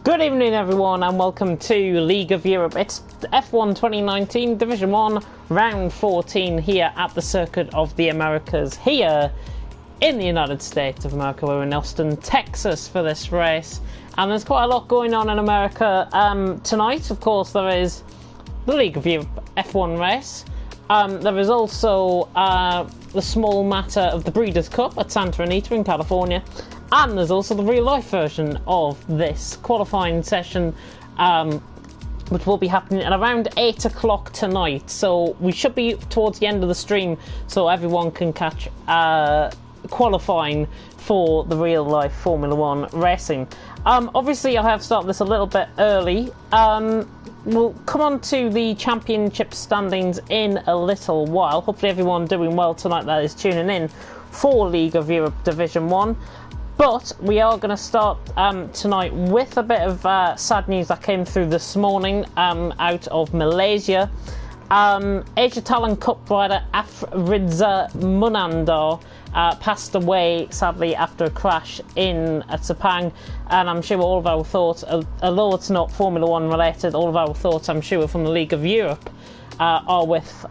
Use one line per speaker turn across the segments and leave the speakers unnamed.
Good evening everyone and welcome to League of Europe. It's F1 2019 Division 1 round 14 here at the Circuit of the Americas here in the United States of America. We're in Austin, Texas for this race, and there's quite a lot going on in America tonight. Of course, there is the League of Europe F1 race. There is also the small matter of the Breeders' Cup at Santa Anita in California. And there's also the real-life version of this qualifying session, which will be happening at around 8 o'clock tonight. So we should be towards the end of the stream, so everyone can catch qualifying for the real-life Formula 1 racing. Obviously, I have started this a little bit early. We'll come on to the championship standings in a little while. Hopefully everyone doing well tonight that is tuning in for League of Europe Division 1. But we are going to start tonight with a bit of sad news that came through this morning out of Malaysia. Asia Talent Cup rider Afrizza Munandar passed away sadly after a crash in Sepang, and I'm sure all of our thoughts, although it's not Formula 1 related, all of our thoughts I'm sure from the League of Europe are with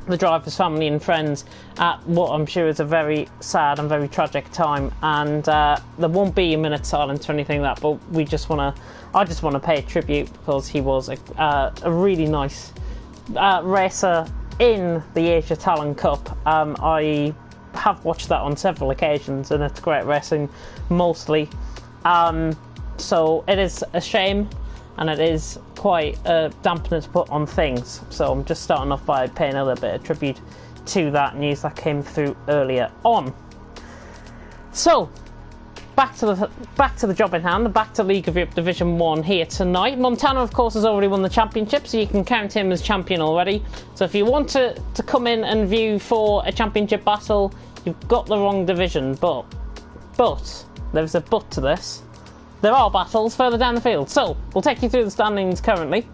the driver's family and friends at what I'm sure is a very sad and very tragic time, and there won't be a minute's silence or anything like that, but I just want to pay tribute because he was a really nice racer in the Asia Talent Cup. I have watched that on several occasions and it's great racing mostly, so it is a shame and it is quite a dampener to put on things. So I'm just starting off by paying a little bit of tribute to that news that came through earlier on. So back to the job in hand, back to League of Europe Division 1 here tonight. Montana, of course, has already won the championship, so you can count him as champion already. So if you want to come in and view for a championship battle, you've got the wrong division. But there's a but to this. There are battles further down the field, so we'll take you through the standings currently.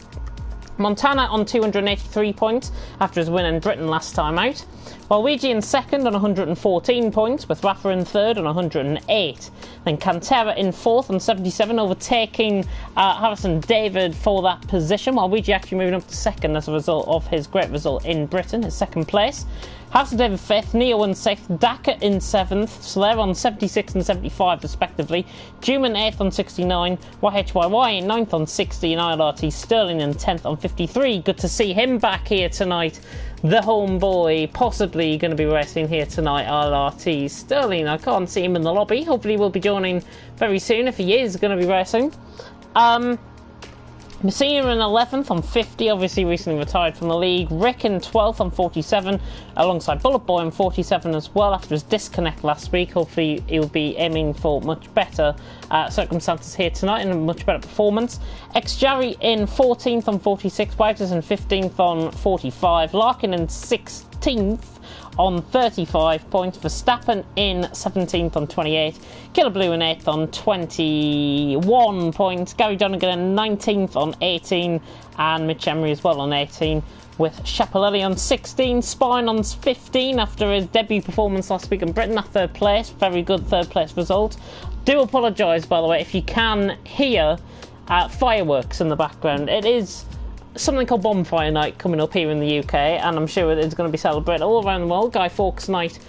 Montana on 283 points after his win in Britain last time out. Waluigi in second on 114 points, with Rafa in third on 108. Then Cantera in fourth on 77, overtaking Harrison David for that position. Waluigi actually moving up to second as a result of his great result in Britain, his second place. Harrison David fifth, Neo in sixth, Daka in seventh, so they're on 76 and 75 respectively. Duman 8th on 69, YHYY in 9th on 60, and ILRT Sterling in 10th on 53. Good to see him back here tonight. The homeboy possibly going to be racing here tonight, ILRT Sterling. I can't see him in the lobby. Hopefully he'll be joining very soon if he is going to be racing. Messina in 11th on 50, obviously recently retired from the league. Rick in 12th on 47, alongside Bullet Boy on 47 as well after his disconnect last week. Hopefully he'll be aiming for much better circumstances here tonight and a much better performance. X-Jarry in 14th on 46, Wagers in 15th on 45, Larkin in 16th on 35 points, Verstappen in 17th on 28, Killer Blue in 8th on 21 points, Gary Donegan in 19th on 18, and Mitch Emery as well on 18, with Schiaparelli on 16, Spine on 15 after his debut performance last week in Britain at third place. Very good third place result. Do apologise, by the way, if you can hear fireworks in the background. It is something called Bonfire Night coming up here in the UK, and I'm sure it's going to be celebrated all around the world. Guy Fawkes Night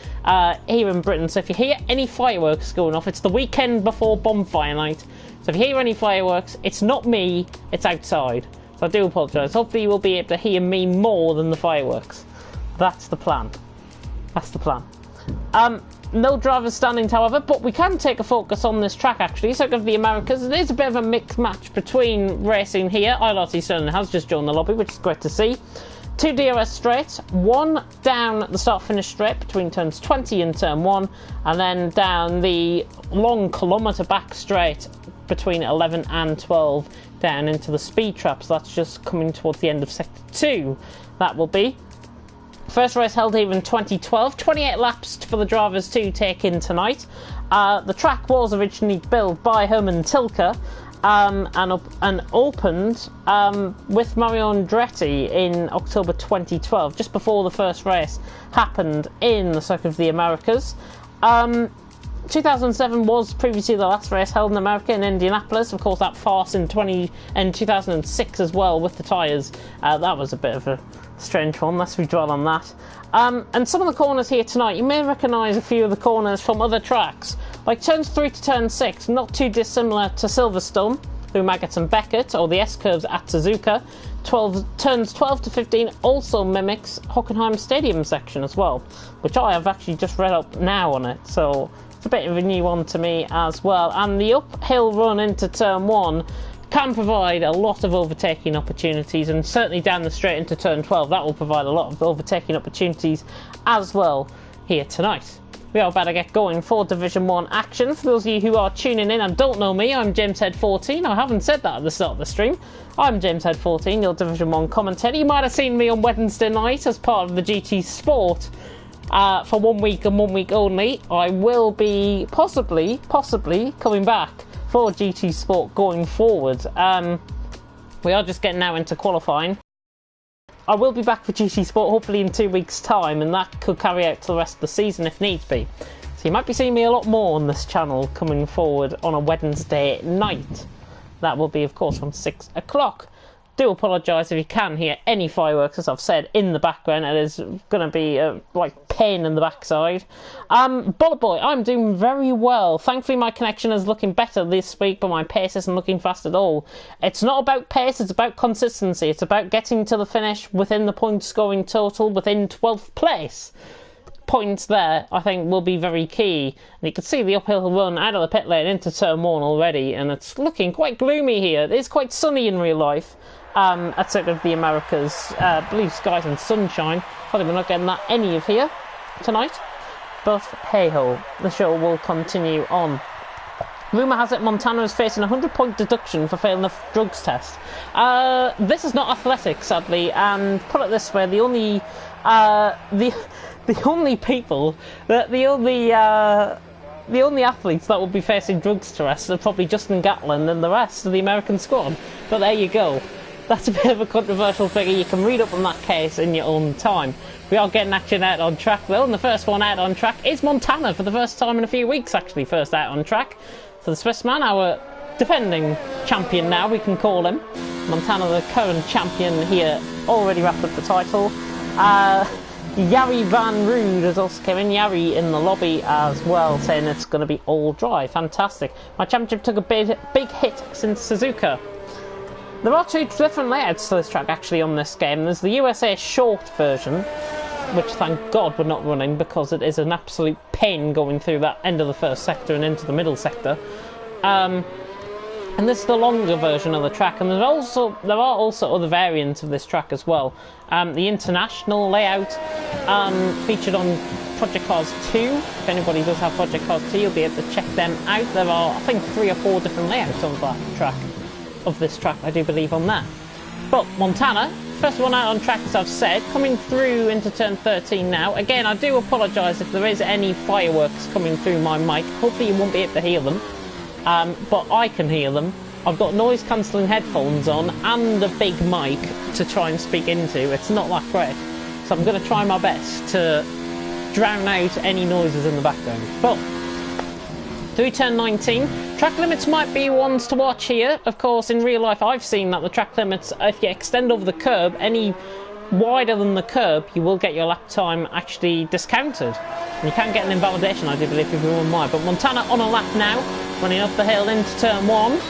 here in Britain. So if you hear any fireworks going off, it's the weekend before Bonfire Night. So if you hear any fireworks, it's not me, it's outside. So I do apologise. Hopefully you will be able to hear me more than the fireworks. That's the plan. That's the plan. No drivers standings, however, but we can take a focus on this track actually. Circuit of the Americas. It is a bit of a mixed match between racing here. ILRT Sterling has just joined the lobby, which is great to see. Two DRS straights, one down the start-finish straight between turns 20 and turn 1, and then down the long kilometre back straight between 11 and 12 down into the speed trap. So that's just coming towards the end of Sector 2, that will be. First race held here in 2012, 28 laps for the drivers to take in tonight. The track was originally built by Herman Tilke and opened with Mario Andretti in October 2012, just before the first race happened in the Circuit of the Americas. 2007 was previously the last race held in America in Indianapolis. Of course, that farce in 2006 as well with the tyres. That was a bit of a strange one, lest we dwell on that. And some of the corners here tonight, you may recognise a few of the corners from other tracks, like turns 3 to turn 6, not too dissimilar to Silverstone through Maggotts and Beckett, or the S-curves at Suzuka. Turns 12 to 15 also mimics Hockenheim Stadium section as well, which I have actually just read up now on it, so it's a bit of a new one to me as well. And the uphill run into turn 1 can provide a lot of overtaking opportunities, and certainly down the straight into turn 12 that will provide a lot of overtaking opportunities as well here tonight. We are about to get going for Division 1 action. For those of you who are tuning in and don't know me, I'm JamesHead14. I haven't said that at the start of the stream. I'm JamesHead14, your Division 1 commentator. You might have seen me on Wednesday night as part of the GT Sport for 1 week and 1 week only. I will be possibly coming back for GT Sport going forward. We are just getting now into qualifying. I will be back for GT Sport hopefully in 2 weeks' time, and that could carry out to the rest of the season if needs be. So you might be seeing me a lot more on this channel coming forward on a Wednesday night. That will be, of course, from 6 o'clock. Do apologise if you can hear any fireworks, as I've said, in the background. It is going to be like pain in the backside. Bullet Boy, I'm doing very well. Thankfully my connection is looking better this week, but my pace isn't looking fast at all. It's not about pace, it's about consistency. It's about getting to the finish within the point scoring total, within 12th place. Points there, I think, will be very key. And you can see the uphill run out of the pit lane into turn 1 already, and it's looking quite gloomy here. It is quite sunny in real life. At Circuit of the Americas, blue skies and sunshine. Probably we're not getting that any of here tonight, but hey ho, the show will continue on. Rumour has it Montana is facing a 100-point deduction for failing the drugs test. This is not athletic, sadly, and put it this way: the only athletes that will be facing drugs tests are probably Justin Gatlin and the rest of the American squad. But there you go. That's a bit of a controversial figure. You can read up on that case in your own time. We are getting action out on track though, and the first one out on track is Montana for the first time in a few weeks, actually, first out on track for the Swissman, our defending champion now, we can call him. Montana, the current champion here, already wrapped up the title. Jari van Rood has also come in, Jari in the lobby as well, saying it's going to be all dry. Fantastic. My championship took a big hit since Suzuka. There are 2 different layouts to this track actually on this game. There's the USA short version, which thank God we're not running because it is an absolute pain going through that end of the first sector and into the middle sector. And this is the longer version of the track, and there are also other variants of this track as well. The international layout featured on Project Cars 2. If anybody does have Project Cars 2, you'll be able to check them out. There are, I think, 3 or 4 different layouts on that track. Of this track, I do believe, on that. But Montana, first one out on track, as I've said, coming through into turn 13 now. Again, I do apologise if there is any fireworks coming through my mic. Hopefully you won't be able to hear them, but I can hear them. I've got noise cancelling headphones on and a big mic to try and speak into. It's not that great, so I'm going to try my best to drown out any noises in the background. But through turn 19, track limits might be ones to watch here. Of course, in real life, I've seen that the track limits, if you extend over the curb any wider than the curb, you will get your lap time actually discounted. And you can get an invalidation, I do believe, if you run wide. But Montana on a lap now, running up the hill into turn 1.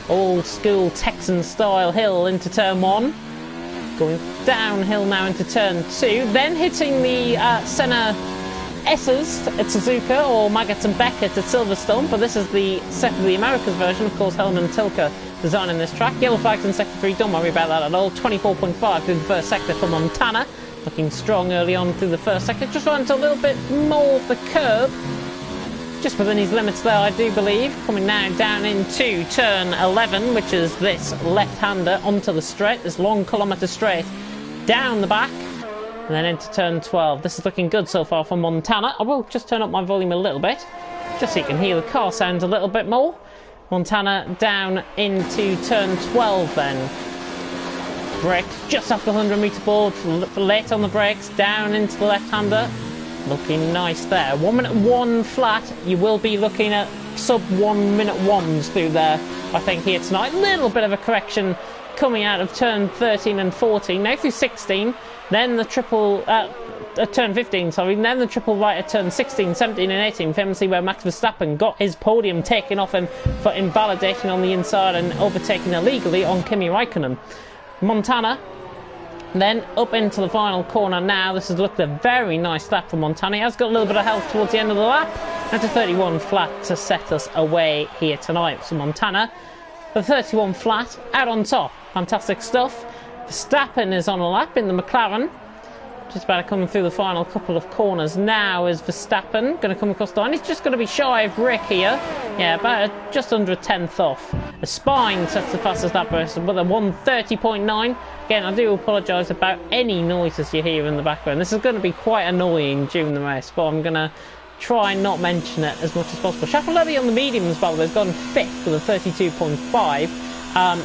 Old school Texan style hill into turn 1. Going downhill now into turn 2. Then hitting the Senna S's at Suzuka, or Maggotts and Beckett at Silverstone, but this is the Circuit of the Americas version. Of course, Hellman and Tilke designing this track. Yellow flags in sector 3, don't worry about that at all. 24.5 through the first sector for Montana. Looking strong early on through the first sector. Just ran into a little bit more of the curb. Just within his limits there, I do believe. Coming now down into turn 11, which is this left-hander onto the straight, this long kilometre straight down the back. And then into turn 12. This is looking good so far for Montana. I will just turn up my volume a little bit, just so you can hear the car sounds a little bit more. Montana down into turn 12 then. Brakes just off the 100 metre board, late on the brakes, down into the left-hander. Looking nice there. 1 minute 1 flat. You will be looking at sub 1 minute 1s through there, I think, here tonight. Little bit of a correction coming out of turn 13 and 14. Now through 16, then the triple... turn 15, sorry, and then the triple right at turn 16, 17 and 18, famously where Max Verstappen got his podium taken off him for invalidating on the inside and overtaking illegally on Kimi Raikkonen. Montana then up into the final corner now. This has looked a very nice lap for Montana. He has got a little bit of help towards the end of the lap, and to 31 flat to set us away here tonight. So Montana, the 31 flat, out on top. Fantastic stuff. Verstappen is on a lap in the McLaren. Just about to come through the final couple of corners now is Verstappen. Going to come across the line. He's just going to be shy of Rick here. Yeah, about just under a tenth off. The Spine sets the fastest lap person with a 1:30.9. Again, I do apologise about any noises you hear in the background. This is going to be quite annoying during the race, but I'm going to try and not mention it as much as possible. Chapelletti on the mediums, by the way, has gone 5th with a 32.5.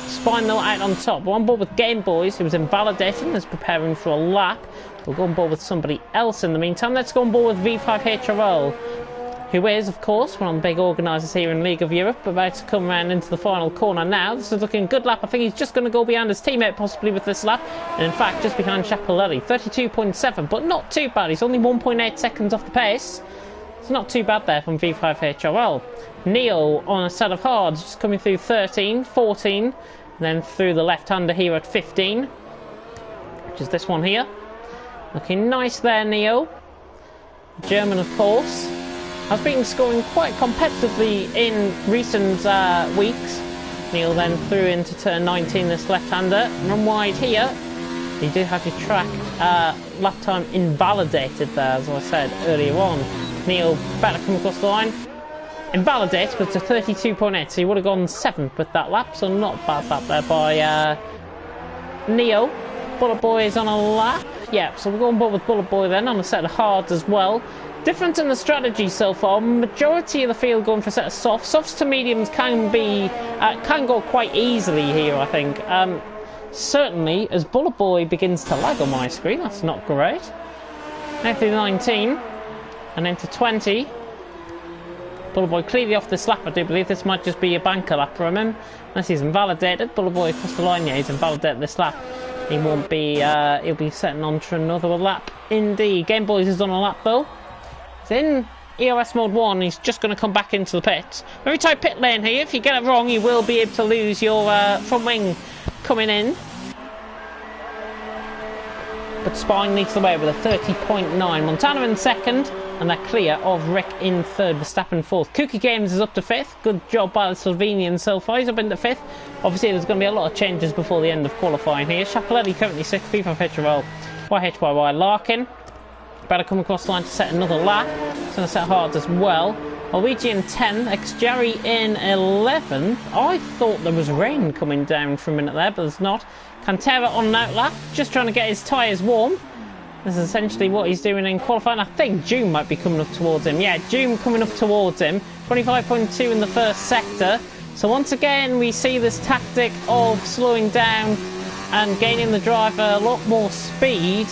Spine though out on top. We're on board with Game Boys, who was invalidating, is preparing for a lap. We'll go on board with somebody else in the meantime. Let's go on board with V5HRL, who is, of course, one of the big organisers here in League of Europe, about to come around into the final corner now. This is looking a good lap. I think he's just going to go behind his teammate possibly with this lap, and in fact just behind Chapelletti. 32.7, but not too bad. He's only 1.8 seconds off the pace. It's not too bad there from V5HRL. Neo on a set of hards, just coming through 13, 14, and then through the left-hander here at 15, which is this one here. Looking nice there, Neo. German, of course, has been scoring quite competitively in recent weeks. Neo then through into turn 19, this left-hander. Run wide here. You do have your track lap time invalidated there, as I said earlier on. Neo better come across the line. Invalidated, but to 32.8, so he would have gone 7th with that lap, so not bad lap there by Neo. Bullet Boy is on a lap. Yeah, so we'll go on board with Bullet Boy then on a set of hards as well. Different in the strategy so far. Majority of the field going for a set of softs. Softs to mediums can go quite easily here, I think. Certainly, as Bullet Boy begins to lag on my screen, that's not great. Now through 19, and into 20. Bullet Boy clearly off this lap, I do believe. This might just be a banker lap from him, unless he's invalidated. Bullet Boy across the line, yeah, he's invalidated this lap. He won't be, he'll be setting on to another lap indeed. Game Boys is on a lap though. He's in EOS mode 1, he's just going to come back into the pits. Very tight pit lane here. If you get it wrong, you will be able to lose your front wing coming in. But Spine leads the way with a 30.9. Montana in second, and they're clear of Rick in third, Verstappen fourth. Kuki Games is up to 5th. Good job by the Slovenian so far. He's up into 5th. Obviously, there's going to be a lot of changes before the end of qualifying here. Chapelletti currently 6th, V5HRL, YHYY Larkin. Better come across the line to set another lap. It's going to set hard as well. Luigi in 10th, Xjerry in 11th. I thought there was rain coming down for a minute there, but there's not. Cantera on an outlap, just trying to get his tyres warm. This is essentially what he's doing in qualifying. I think June might be coming up towards him. Yeah, June coming up towards him. 25.2 in the first sector. So once again, we see this tactic of slowing down and gaining the driver a lot more speed.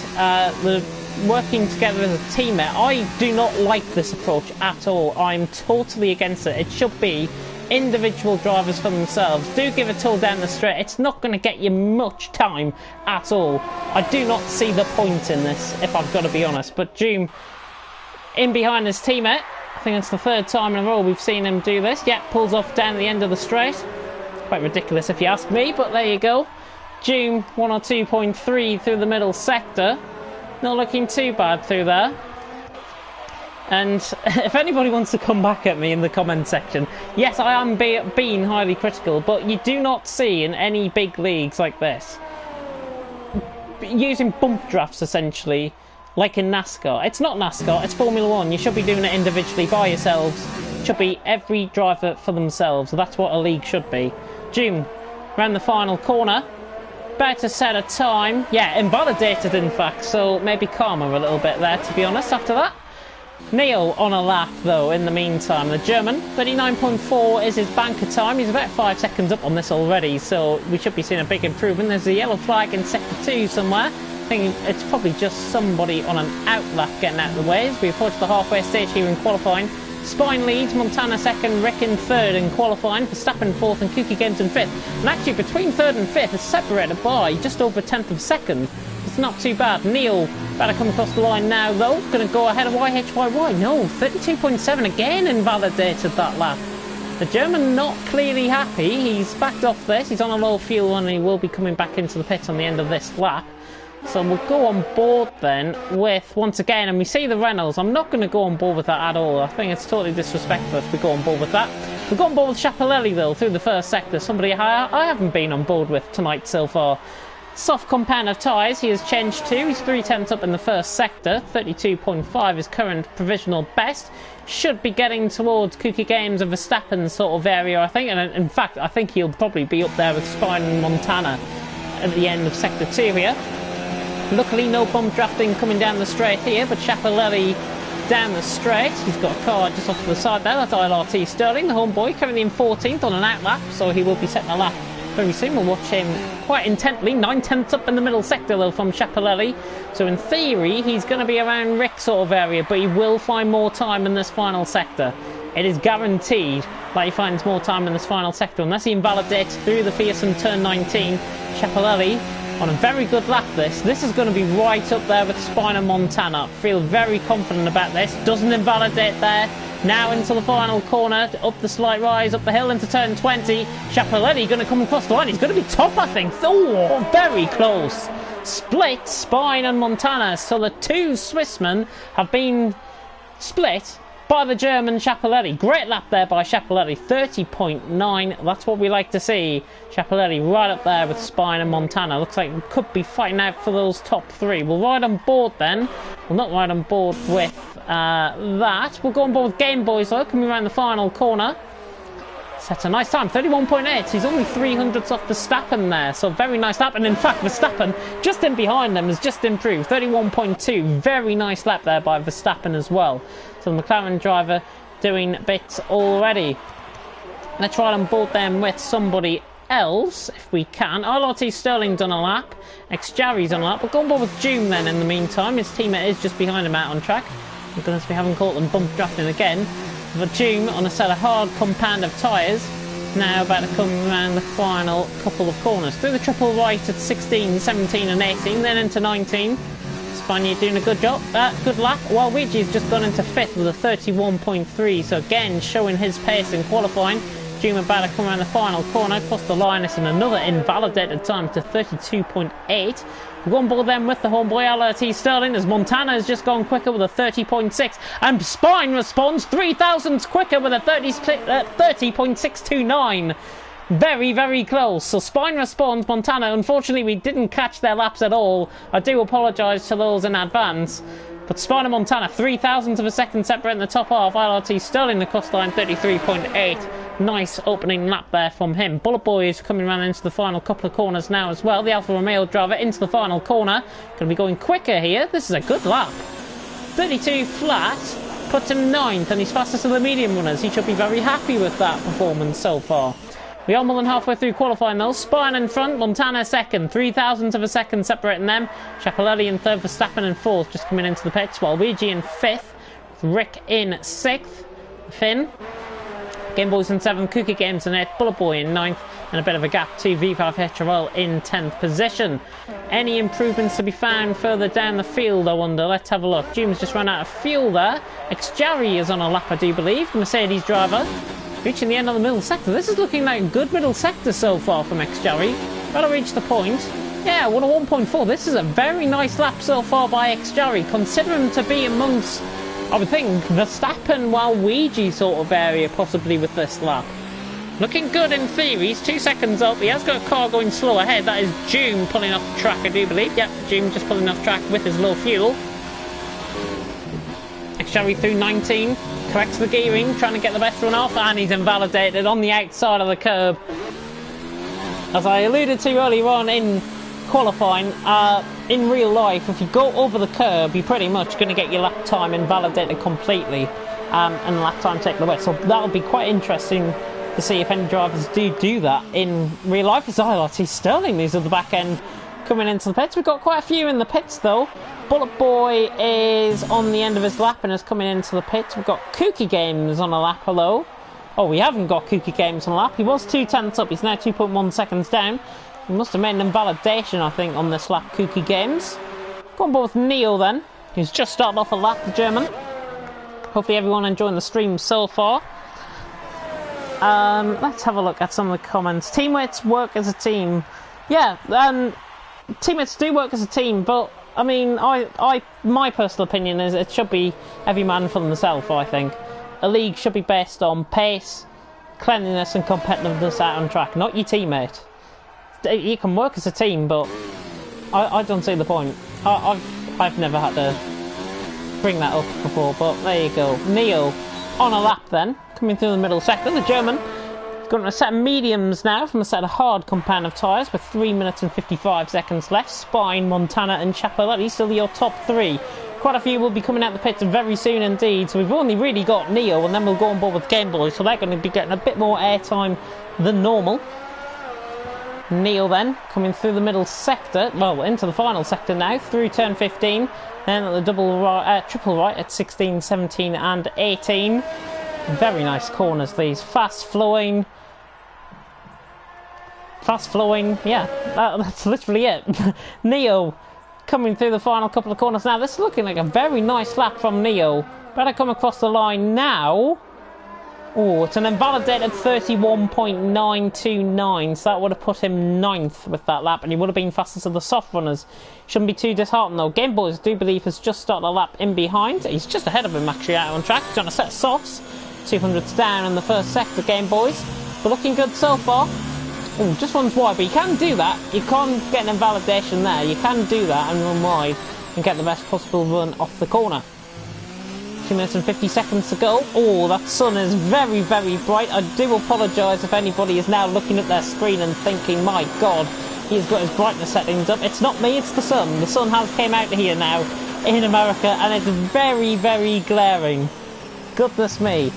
Working together as a teammate. I do not like this approach at all. I'm totally against it. It should be individual drivers for themselves. Do give a tool down the straight. It's not going to get you much time at all. I do not see the point in this, if I've got to be honest. But Doom in behind his teammate. I think it's the 3rd time in a row we've seen him do this. Yeah, pulls off down the end of the straight. Quite ridiculous if you ask me, but there you go. Doom 102.3 through the middle sector. Not looking too bad through there. And if anybody wants to come back at me in the comment section, yes, I am being highly critical, but you do not see in any big leagues like this using bump drafts essentially, like in NASCAR. It's not NASCAR, it's Formula 1. You should be doing it individually by yourselves. It should be every driver for themselves. That's what a league should be. June around the final corner. Better set a time. Yeah, invalidated in fact, so maybe calmer a little bit there, to be honest, after that. Neo on a lap though in the meantime. The German, 39.4 is his banker time. He's about 5 seconds up on this already, so we should be seeing a big improvement. There's a yellow flag in sector 2 somewhere. I think it's probably just somebody on an outlap getting out of the way as we approach the halfway stage here in qualifying. Spine leads, Montana second, Rick in third in qualifying, Verstappen fourth and Kuki Games in fifth. And actually between third and fifth is separated by just over a tenth of a second. It's not too bad. Neil about to come across the line now though, going to go ahead of YHYY. No, 32.7 again invalidated that lap. The German not clearly happy. He's backed off this, he's on a low fuel and he will be coming back into the pits on the end of this lap. So we'll go on board then with, once again, and we see the Reynolds. I'm not going to go on board with that at all. I think it's totally disrespectful if we go on board with that. We've got on board with Schiaparelli though, through the first sector. Somebody I haven't been on board with tonight so far. Soft compound of tyres, he has changed to. He's 3/10 up in the first sector. 32.5 is current provisional best. Should be getting towards Kuki Games and Verstappen sort of area, I think. And in fact, I think he'll probably be up there with Spine and Montana at the end of sector 2 here. Luckily, no bump drafting coming down the straight here, but Schiaparelli down the straight. He's got a car just off to the side there. That's ILRT Sterling, the homeboy, currently in 14th on an outlap, so he will be setting a lap very soon. We'll watch him quite intently. 9/10 up in the middle sector though from Schiaparelli. So in theory, he's going to be around Rick sort of area, but he will find more time in this final sector. It is guaranteed that he finds more time in this final sector, unless he invalidates through the fearsome turn 19. Schiaparelli on a very good lap this is going to be right up there with Spine and Montana. Feel very confident about this. Doesn't invalidate there. Now into the final corner, up the slight rise, up the hill into turn 20. Schiaparelli going to come across the line. He's going to be top, I think. Oh, very close. Split, Spine and Montana. So the two Swissmen have been split by the German Schiaparelli. Great lap there by Schiaparelli, 30.9. That's what we like to see. Schiaparelli right up there with Spine and Montana. Looks like we could be fighting out for those top three. We'll ride on board then. We'll not ride on board with that. We'll go on board with Game Boys though, coming around the final corner. Sets a nice time, 31.8. He's only 300ths off Verstappen there, so very nice lap. And in fact, Verstappen, just in behind them, has just improved, 31.2. Very nice lap there by Verstappen as well. So the McLaren driver doing bits already. Let's ride on board then with somebody else, if we can. ILRT Sterling done a lap. X-Jarry's on a lap. We'll go on board with Joom then in the meantime. His teammate is just behind him out on track. Thank goodness we haven't caught them bump drafting again. But Joom on a set of hard compound of tyres, now about to come around the final couple of corners. Through the triple right at 16, 17 and 18, then into 19. Spaniard doing a good job, good lap. While Luigi's just gone into 5th with a 31.3, so again showing his pace in qualifying. Joom about to come around the final corner, across the line, it's another invalidated time to 32.8. We'll go on board then with the homeboy ILRT Sterling as Montana has just gone quicker with a 30.6 and Spine responds 3,000 quicker with a 30.629. Very, very close. So Spine responds, Montana. Unfortunately, we didn't catch their laps at all. I do apologise to those in advance. But Spine and Montana, 3,000ths of a second separating the top half. ILRT Sterling across the line, 33.8. Nice opening lap there from him. Bullet Boy is coming around into the final couple of corners now as well. The Alfa Romeo driver into the final corner. Going to be going quicker here. This is a good lap. 32 flat. Puts him 9th and he's fastest of the medium runners. He should be very happy with that performance so far. We are more than halfway through qualifying though. Spine in front, Montana second, 3,000ths of a second separating them. Schiaparelli in third, Verstappen in fourth, just coming into the pits, while Luigi in 5th, Rick in 6th, Finn, Game Boys in 7th, Kuki Games in 8th, Bullet Boy in 9th, and a bit of a gap to V5 HRL in 10th position. Any improvements to be found further down the field, I wonder? Let's have a look. Joom's just run out of fuel there. X-Jarry is on a lap, I do believe, the Mercedes driver. Reaching the end of the middle sector. This is looking like a good middle sector so far from X-Jarry. Got to reach the point. Yeah, 101.4. This is a very nice lap so far by X-Jarry. Consider him to be amongst, I would think, Verstappen, Waluigi sort of area possibly with this lap. Looking good in theory. He's 2 seconds up. He has got a car going slow ahead. That is Joom pulling off the track, I do believe. Yep, Joom just pulling off track with his low fuel. X-Jarry through 19. Corrects the gearing, trying to get the best one off, and he's invalidated on the outside of the curb. As I alluded to earlier on in qualifying, in real life, if you go over the curb, you're pretty much going to get your lap time invalidated completely, and the lap time taken away. So that'll be quite interesting to see if any drivers do that in real life. It's ILRT Sterling, these are the back end coming into the pits. We've got quite a few in the pits though. Bullet Boy is on the end of his lap and is coming into the pits. We've got Kooky Games on a lap, hello. Oh, we haven't got Kooky Games on a lap. He was 2/10 up, he's now 2.1 seconds down. He must have made an invalidation, I think, on this lap, Kooky Games. Go on board with Neo then, who's just started off a lap, the German. Hopefully everyone enjoying the stream so far. Let's have a look at some of the comments. Teammates work as a team. Yeah, teammates do work as a team, but I mean, my personal opinion is it should be every man for themselves, I think. A league should be based on pace, cleanliness and competitiveness out on track, not your teammate. You can work as a team, but I don't see the point. I've never had to bring that up before, but there you go. Neo on a lap then, coming through the middle sector. The German has got a set of mediums now from a set of hard compound of tyres with 3 minutes and 55 seconds left. Spine, Montana and Chapelletti still your top three. Quite a few will be coming out the pits very soon indeed, so we've only really got Neo and then we'll go on board with Game Boy, so they're going to be getting a bit more airtime than normal. Neo then coming through the middle sector, well, into the final sector now, through turn 15, then at the triple right at 16, 17 and 18. Very nice corners these, fast flowing, yeah, that's literally it. Neo coming through the final couple of corners now. This is looking like a very nice lap from Neo. Better come across the line now. Oh, it's an invalidated 31.929, so that would have put him 9th with that lap, and he would have been fastest of the soft runners. Shouldn't be too disheartened though. Game Boys, do believe, has just started a lap in behind. He's just ahead of him actually out on track. He's on a set of softs. 200s down in the first sector, Game Boys. But looking good so far. Oh, just runs wide, but you can do that. You can't get an invalidation there. You can do that and run wide and get the best possible run off the corner. 2 minutes and 50 seconds to go. Oh, that sun is very, very bright. I do apologise if anybody is now looking at their screen and thinking, my God, he's got his brightness settings up. It's not me, it's the sun. The sun has came out here now in America and it's very, very glaring. Goodness me.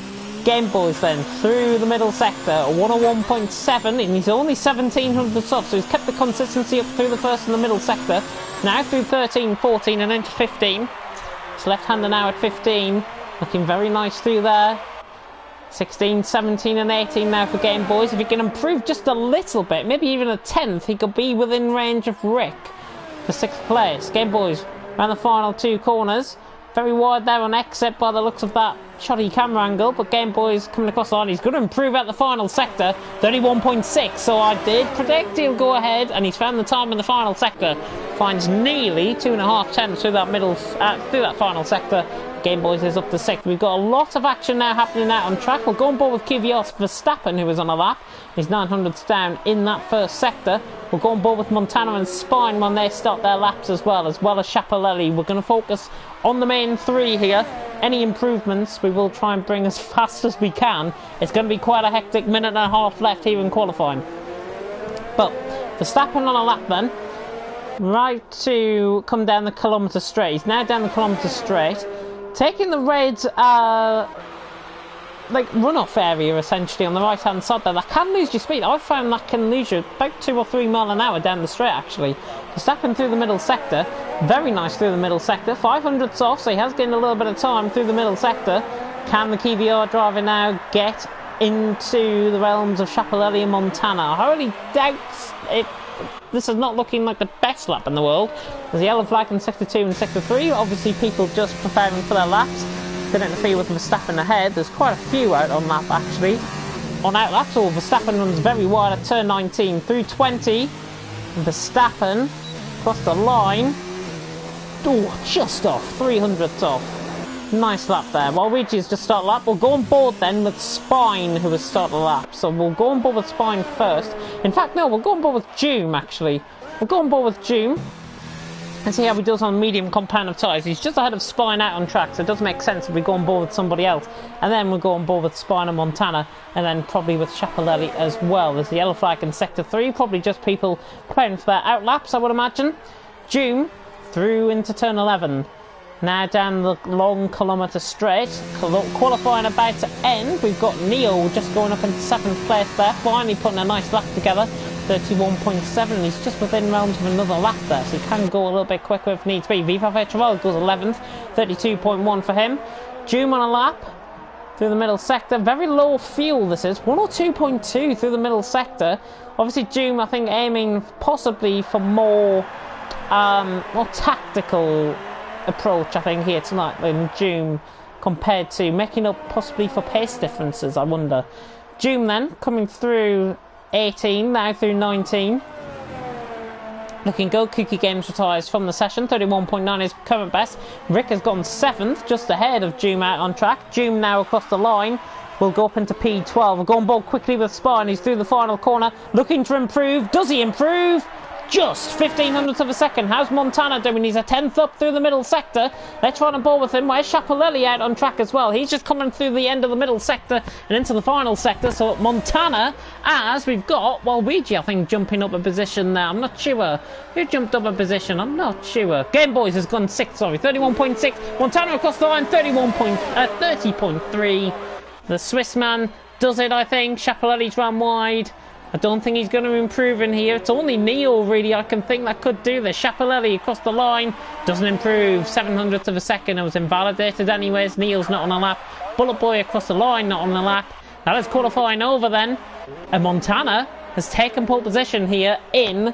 Game Boys then, through the middle sector, 101.7, and he's only 1700 off, so he's kept the consistency up through the first and the middle sector. Now through 13, 14 and into 15. It's left-hander now at 15, looking very nice through there. 16, 17 and 18 now for Game Boys. If he can improve just a little bit, maybe even a 10th, he could be within range of Rick for 6th place. Game Boys around the final two corners. Very wide there on exit by the looks of that shoddy camera angle, but Game Boy's coming across the line. He's going to improve out the final sector, 31.6, so I did predict he'll go ahead, and he's found the time in the final sector. Finds nearly 2.5 tenths through that through that final sector. Game Boys is up to 6th. We've got a lot of action now happening out on track. We'll go on board with Kvyat Verstappen, who was on a lap. He's 900s down in that first sector. We'll go on board with Montana and Spine when they start their laps as well as Chapelletti. We're going to focus on the main three here. Any improvements we will try and bring as fast as we can. It's going to be quite a hectic minute and a half left here in qualifying. But Verstappen on a lap then. Right to come down the kilometre straight. He's now down the kilometre straight. Taking the red like runoff area essentially on the right hand side there. That can lose your speed. I've found that can lose you about 2 or 3 miles an hour down the straight actually. Verstappen through the middle sector. Very nice through the middle sector. 500s off, so he has gained a little bit of time through the middle sector. Can the Kvyat driver now get into the realms of Chapelletti and Montana? I highly doubt it. This is not looking like the best lap in the world. There's a yellow flag in Sector 2 and Sector 3. Obviously people just preparing for their laps. Didn't interfere with Verstappen ahead. There's quite a few out on lap actually. On out laps, or Verstappen runs very wide at turn 19 through 20. Verstappen across the line. Oh, just off, 300th off. Nice lap there. While Luigi's just start the lap, we'll go on board then with Spine, who has started the lap. So we'll go on board with Spine first. In fact, no, we'll go on board with Joom actually. We'll go on board with Joom and see how he does on medium compound of tyres. He's just ahead of Spine out on track, so it does make sense if we go on board with somebody else. And then we'll go on board with Spine and Montana, and then probably with Chapelletti as well. There's the yellow flag in Sector 3, probably just people preparing for their out laps, I would imagine. Joom through into turn 11. Now down the long kilometre straight. Qualifying about to end. We've got Neo just going up into 7th place there, finally putting a nice lap together. 31.7. He's just within realms of another lap there, so he can go a little bit quicker if needs be. Viva Vetrell goes 11th, 32.1 for him. Joom on a lap through the middle sector. Very low fuel this is, 102.2 through the middle sector. Obviously Joom, I think, aiming possibly for more tactical approach, I think, here tonight than Joom, compared to making up possibly for pace differences, I wonder. Joom then coming through 18, now through 19. Looking good. Kooky Games retires from the session. 31.9 is current best. Rick has gone 7th, just ahead of Joom out on track. Joom now across the line will go up into P12. We'll go on board quickly with Spine. He's through the final corner, looking to improve. Does he improve? Just 1500ths of a second. How's Montana doing? He's a 10th up through the middle sector. Let's run on board with him. Where's Schiaparelli out on track as well? He's just coming through the end of the middle sector and into the final sector. So Montana, as we've got Waluigi, I think, jumping up a position there. I'm not sure. Who jumped up a position? I'm not sure. Game Boys has gone 6th, sorry. 31.6. Montana across the line, 30.3. The Swiss man does it, I think. Schiaparelli's ran wide. I don't think he's going to improve in here. It's only Neil, really, I can think that could do this. Schiaparelli across the line doesn't improve. 700ths of a second. It was invalidated anyways. Neil's not on a lap. Bullet Boy across the line, not on a lap. That is qualifying over then. And Montana has taken pole position here in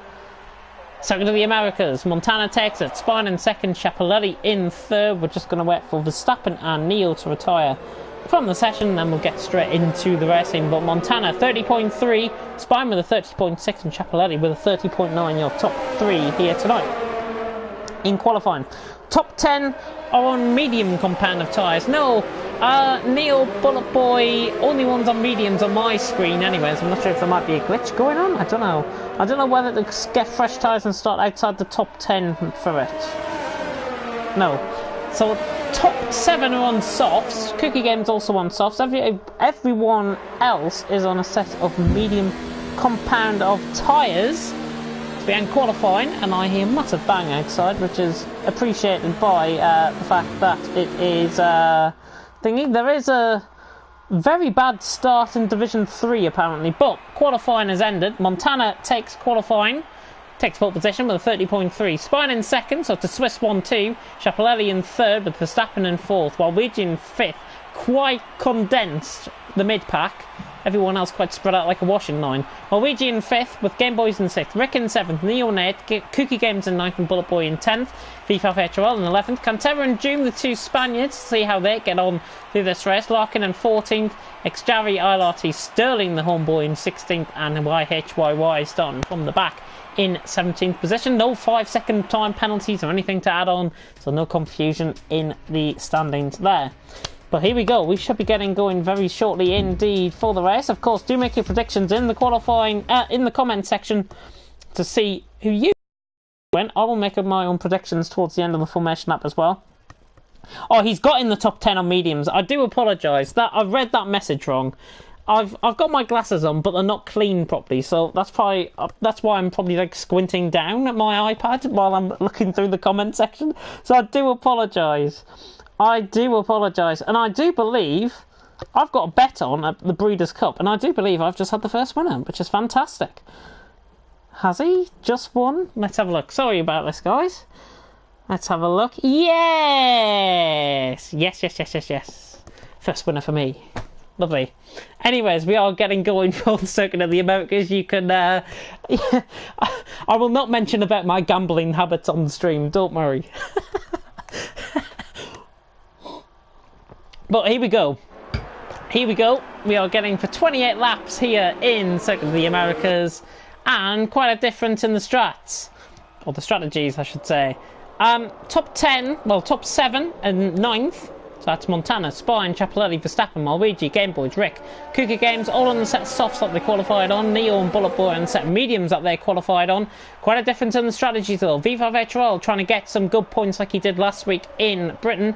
Circuit of the Americas. Montana takes it. Spine in second. Schiaparelli in third. We're just going to wait for Verstappen and Neil to retire from the session, then we'll get straight into the racing. But Montana 30.3, Spine with a 30.6, and Schiaparelli with a 30.9. Your top 3 here tonight in qualifying. Top 10 are on medium compound of tyres. No, Neil, Bullet Boy, only ones on mediums on my screen anyways. I'm not sure if there might be a glitch going on. I don't know. I don't know whether to get fresh tyres and start outside the top 10 for it. No. So top 7 are on softs. Kooky Games also on softs. Everyone else is on a set of medium compound of tyres to be in qualifying, and I hear massive bang outside, which is appreciated by the fact that it is thingy. There is a very bad start in Division 3 apparently, but qualifying has ended. Montana takes qualifying. Takes pole position with a 30.3. Spine in second, so it's a Swiss 1-2. Schiaparelli in third with Verstappen in fourth. Waluigi in fifth. Quite condensed, the mid-pack. Everyone else quite spread out like a washing line. Waluigi in fifth with Game Boys in sixth. Rick in seventh. Neo in eighth. Kooky Games in ninth and Bullet Boy in 10th. Viva Vetrell in 11th. Cantera and Joom, the 2 Spaniards. See how they get on through this race. Larkin in 14th. Xjari, ILRT, Sterling the homeboy in 16th. And YHYY starting from the back in 17th position. No 5-second time penalties or anything to add on, so no confusion in the standings there. But here we go. We should be getting going very shortly indeed for the race. Of course, do make your predictions in the qualifying in the comment section to see who you went. I will make my own predictions towards the end of the formation lap as well. Oh, he's got in the top 10 on mediums. I do apologise. That I've read that message wrong. I've got my glasses on, but they're not clean properly, so that's why I'm probably like squinting down at my iPad while I'm looking through the comment section. So I do apologise. And I do believe I've got a bet on at the Breeders' Cup, and I do believe I've just had the first winner, which is fantastic. Has he just won? Let's have a look. Sorry about this, guys. Let's have a look. Yes! Yes. First winner for me. Lovely. Anyways, we are getting going for the Circuit of the Americas. You can... I will not mention about my gambling habits on the stream, don't worry. But here we go. We are getting for 28 laps here in Circuit of the Americas, and quite a difference in the strats, or the strategies I should say. Top 7 and 9th, so that's Montana, Spine, Schiaparelli, Verstappen, Waluigi, Game Boys, Rick, Kooky Games, all on the set of softs that they qualified on. Neo and Bullet Boy on the set of mediums that they qualified on. Quite a difference in the strategy though. Viva Vetrell trying to get some good points like he did last week in Britain.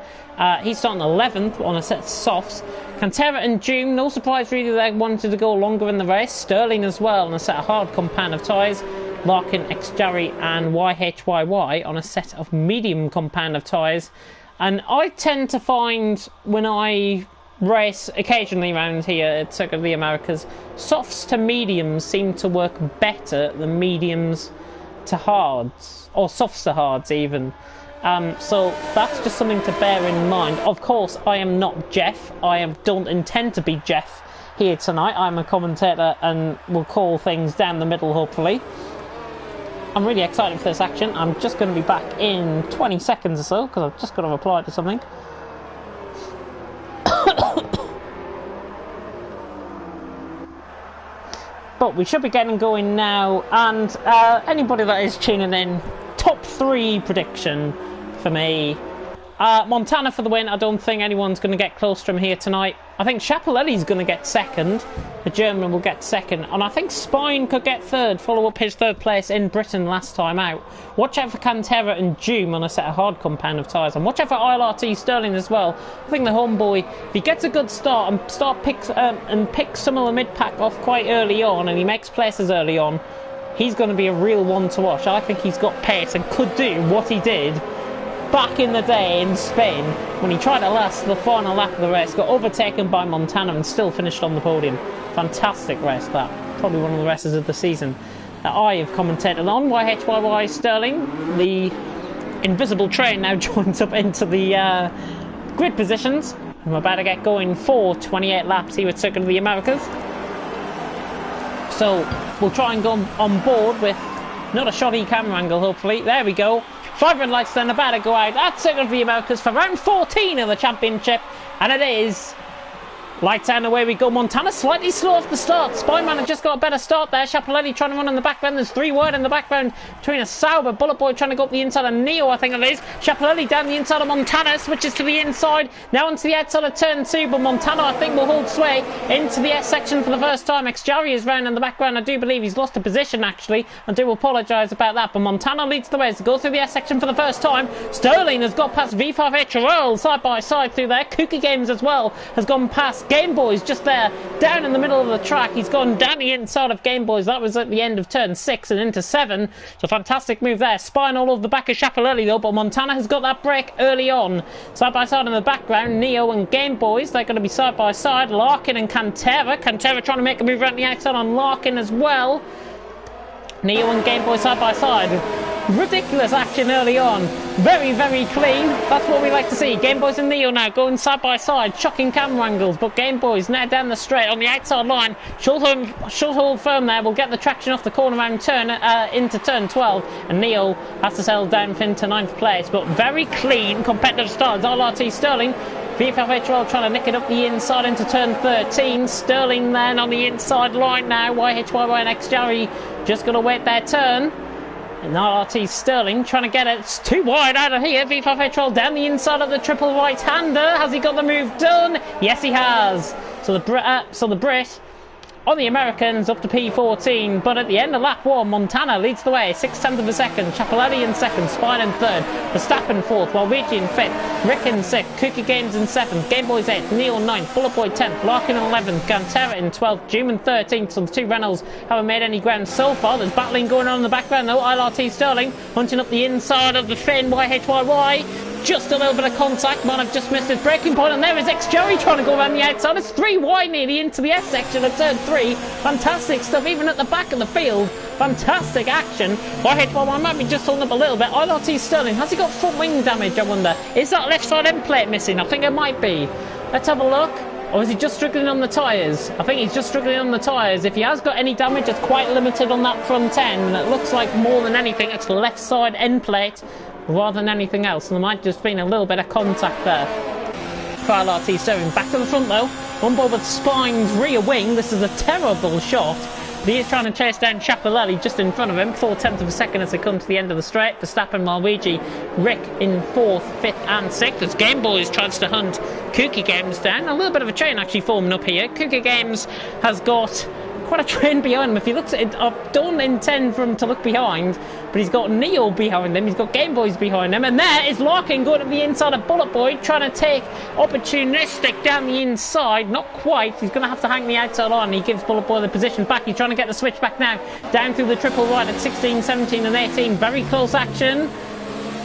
He's starting 11th on a set of softs. Cantera and Joom, no surprise really, they wanted to go longer in the race. Sterling as well on a set of hard compound of tyres. Larkin, Xjari and YHYY on a set of medium compound of tyres. And I tend to find when I race occasionally around here at Circuit of the Americas. Softs to mediums seem to work better than mediums to hards, or softs to hards even. So that's just something to bear in mind. Of course, I am not Jeff. Don't intend to be Jeff here tonight. I'm a commentator and will call things down the middle, hopefully. I'm really excited for this action. I'm just going to be back in 20 seconds or so, because I've just got to reply to something. But we should be getting going now, and anybody that is tuning in, top 3 prediction for me. Montana for the win. I don't think anyone's going to get close to him here tonight. I think Schiaparelli's going to get second. The German will get second. And I think Spine could get third, follow up his third place in Britain last time out. Watch out for Cantera and Doom on a set of hard compound of tyres. And watch out for ILRT Sterling as well. I think the homeboy, if he gets a good start and picks some of the mid-pack off quite early on, and he makes places early on, he's going to be a real one to watch. I think he's got pace and could do what he did back in the day in Spain when he tried to last the final lap of the race, got overtaken by Montana and still finished on the podium. Fantastic race that. Probably one of the races of the season that I have commentated on. YHYY Sterling, the invisible train, now joins up into the grid positions. I'm about to get going for 28 laps here at Circuit of the Americas. So we'll try and go on board with not a shoddy camera angle, hopefully. There we go. 5 red lights then about to go out at Circuit of the Americas for round 14 of the championship, and it is lights out and away we go. Montana slightly slow off the start. Spineman had just got a better start there. Schiaparelli trying to run in the background. There's 3 wide in the background between a Sauber, Bullet Boy trying to go up the inside of Neo, I think it is. Schiaparelli down the inside of Montana, switches to the inside, now onto the outside of turn 2, but Montana I think will hold sway into the S section for the first time. Xjari is round in the background. I do believe he's lost a position actually. I do apologise about that, but Montana leads the way as he goes through the S section for the first time. Sterling has got past V5H Royal side by side through there. Kooky Games as well has gone past Game Boys just there down in the middle of the track. He's gone down the inside of Game Boys. That was at the end of turn 6 and into 7. So fantastic move there. Spine all over the back of Schiaparelli though, but Montana has got that break early on. Side by side in the background, Neo and Game Boys, they're going to be side by side. Larkin and Cantera. Cantera trying to make a move around the outside on Larkin as well. Neo and Game Boy side by side. Ridiculous action early on. Very, very clean. That's what we like to see. Game Boys and Neo now going side by side. Shocking camera angles, but Game Boys now down the straight on the outside line. Short hold firm there. Will get the traction off the corner around turn into turn 12. And Neo has to settle down into 9th place. But very clean competitive start. ILRT Sterling. V5HL trying to nick it up the inside into turn 13. Sterling then on the inside line now. YHYY and Xjari just going to wait their turn. And ILRT Sterling trying to get it. It's too wide out of here. V5HL down the inside of the triple right-hander. Has he got the move done? Yes, he has. So the Brit on the Americans up to P14, but at the end of lap 1, Montana leads the way, 6/10 of a second, Schiaparelli in 2nd, Spine in 3rd, Verstappen 4th, Waluigi in 5th, Rick in 6th, Kooky Games in 7th, Game Boys 8th, Neil 9th, Bullet Boy 10th, Larkin 11th, Cantera in 12th, Doom in 13th, so the 2 Reynolds haven't made any ground so far. There's battling going on in the background though. ILRT Sterling hunting up the inside of the Finn, YHYY. Just a little bit of contact, might have just missed his braking point, and there is Xjari trying to go around the outside. It's 3 wide nearly into the S section of turn 3. Fantastic stuff, even at the back of the field. Fantastic action. YHYY might be just holding up a little bit. ILRT Sterling, has he got front wing damage, I wonder? Is that left side end plate missing? I think it might be. Let's have a look. Or is he just struggling on the tyres? I think he's just struggling on the tyres. If he has got any damage, it's quite limited on that front end. And it looks like more than anything, it's the left side end plate rather than anything else. And there might just been a little bit of contact there. ILRT Sterling back to the front though. On board with Spine's rear wing. This is a terrible shot. But he is trying to chase down Schiaparelli just in front of him. 4/10 of a second as they come to the end of the straight. Verstappen, Waluigi, Rick in 4th, 5th and 6th as Game Boys tries to hunt Kooky Games down. A little bit of a chain actually forming up here. Kooky Games has got quite a train behind him. If he looks at it, I don't intend for him to look behind, but he's got Neo behind him, he's got Game Boys behind him, and there is Larkin going to the inside of Bullet Boy, trying to take opportunistic down the inside. Not quite, he's going to have to hang the outside on. He gives Bullet Boy the position back. He's trying to get the switch back now, down through the triple right at 16, 17 and 18. Very close action.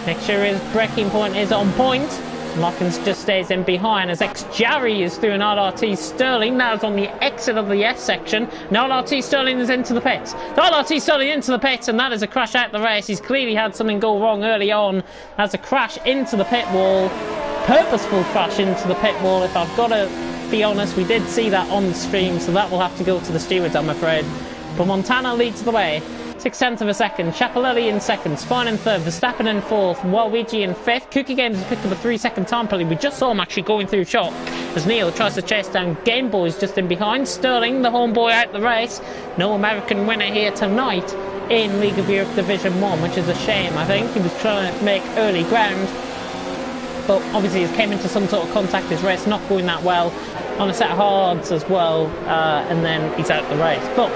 Make sure his braking point is on point. Larkins just stays in behind as X-Jarry is through an RRT Sterling. Now it's on the exit of the S section. Now RRT Sterling is into the pits. RRT Sterling into the pits, and that is a crash out the race. He's clearly had something go wrong early on. Has a crash into the pit wall. Purposeful crash into the pit wall, if I've got to be honest. We did see that on the stream, so that will have to go to the stewards, I'm afraid. But Montana leads the way. 0.6 of a second. Schiaparelli in second. Spine in third. Verstappen in fourth. Waluigi in fifth. Cookie Games has picked up a 3-second time penalty. We just saw him actually going through shot as Neil tries to chase down Game Boys just in behind. Sterling, the homeboy, out the race. No American winner here tonight in League of Europe Division 1, which is a shame, I think. He was trying to make early ground, but obviously he came into some sort of contact. His race not going that well on a set of hards as well, and then he's out the race. But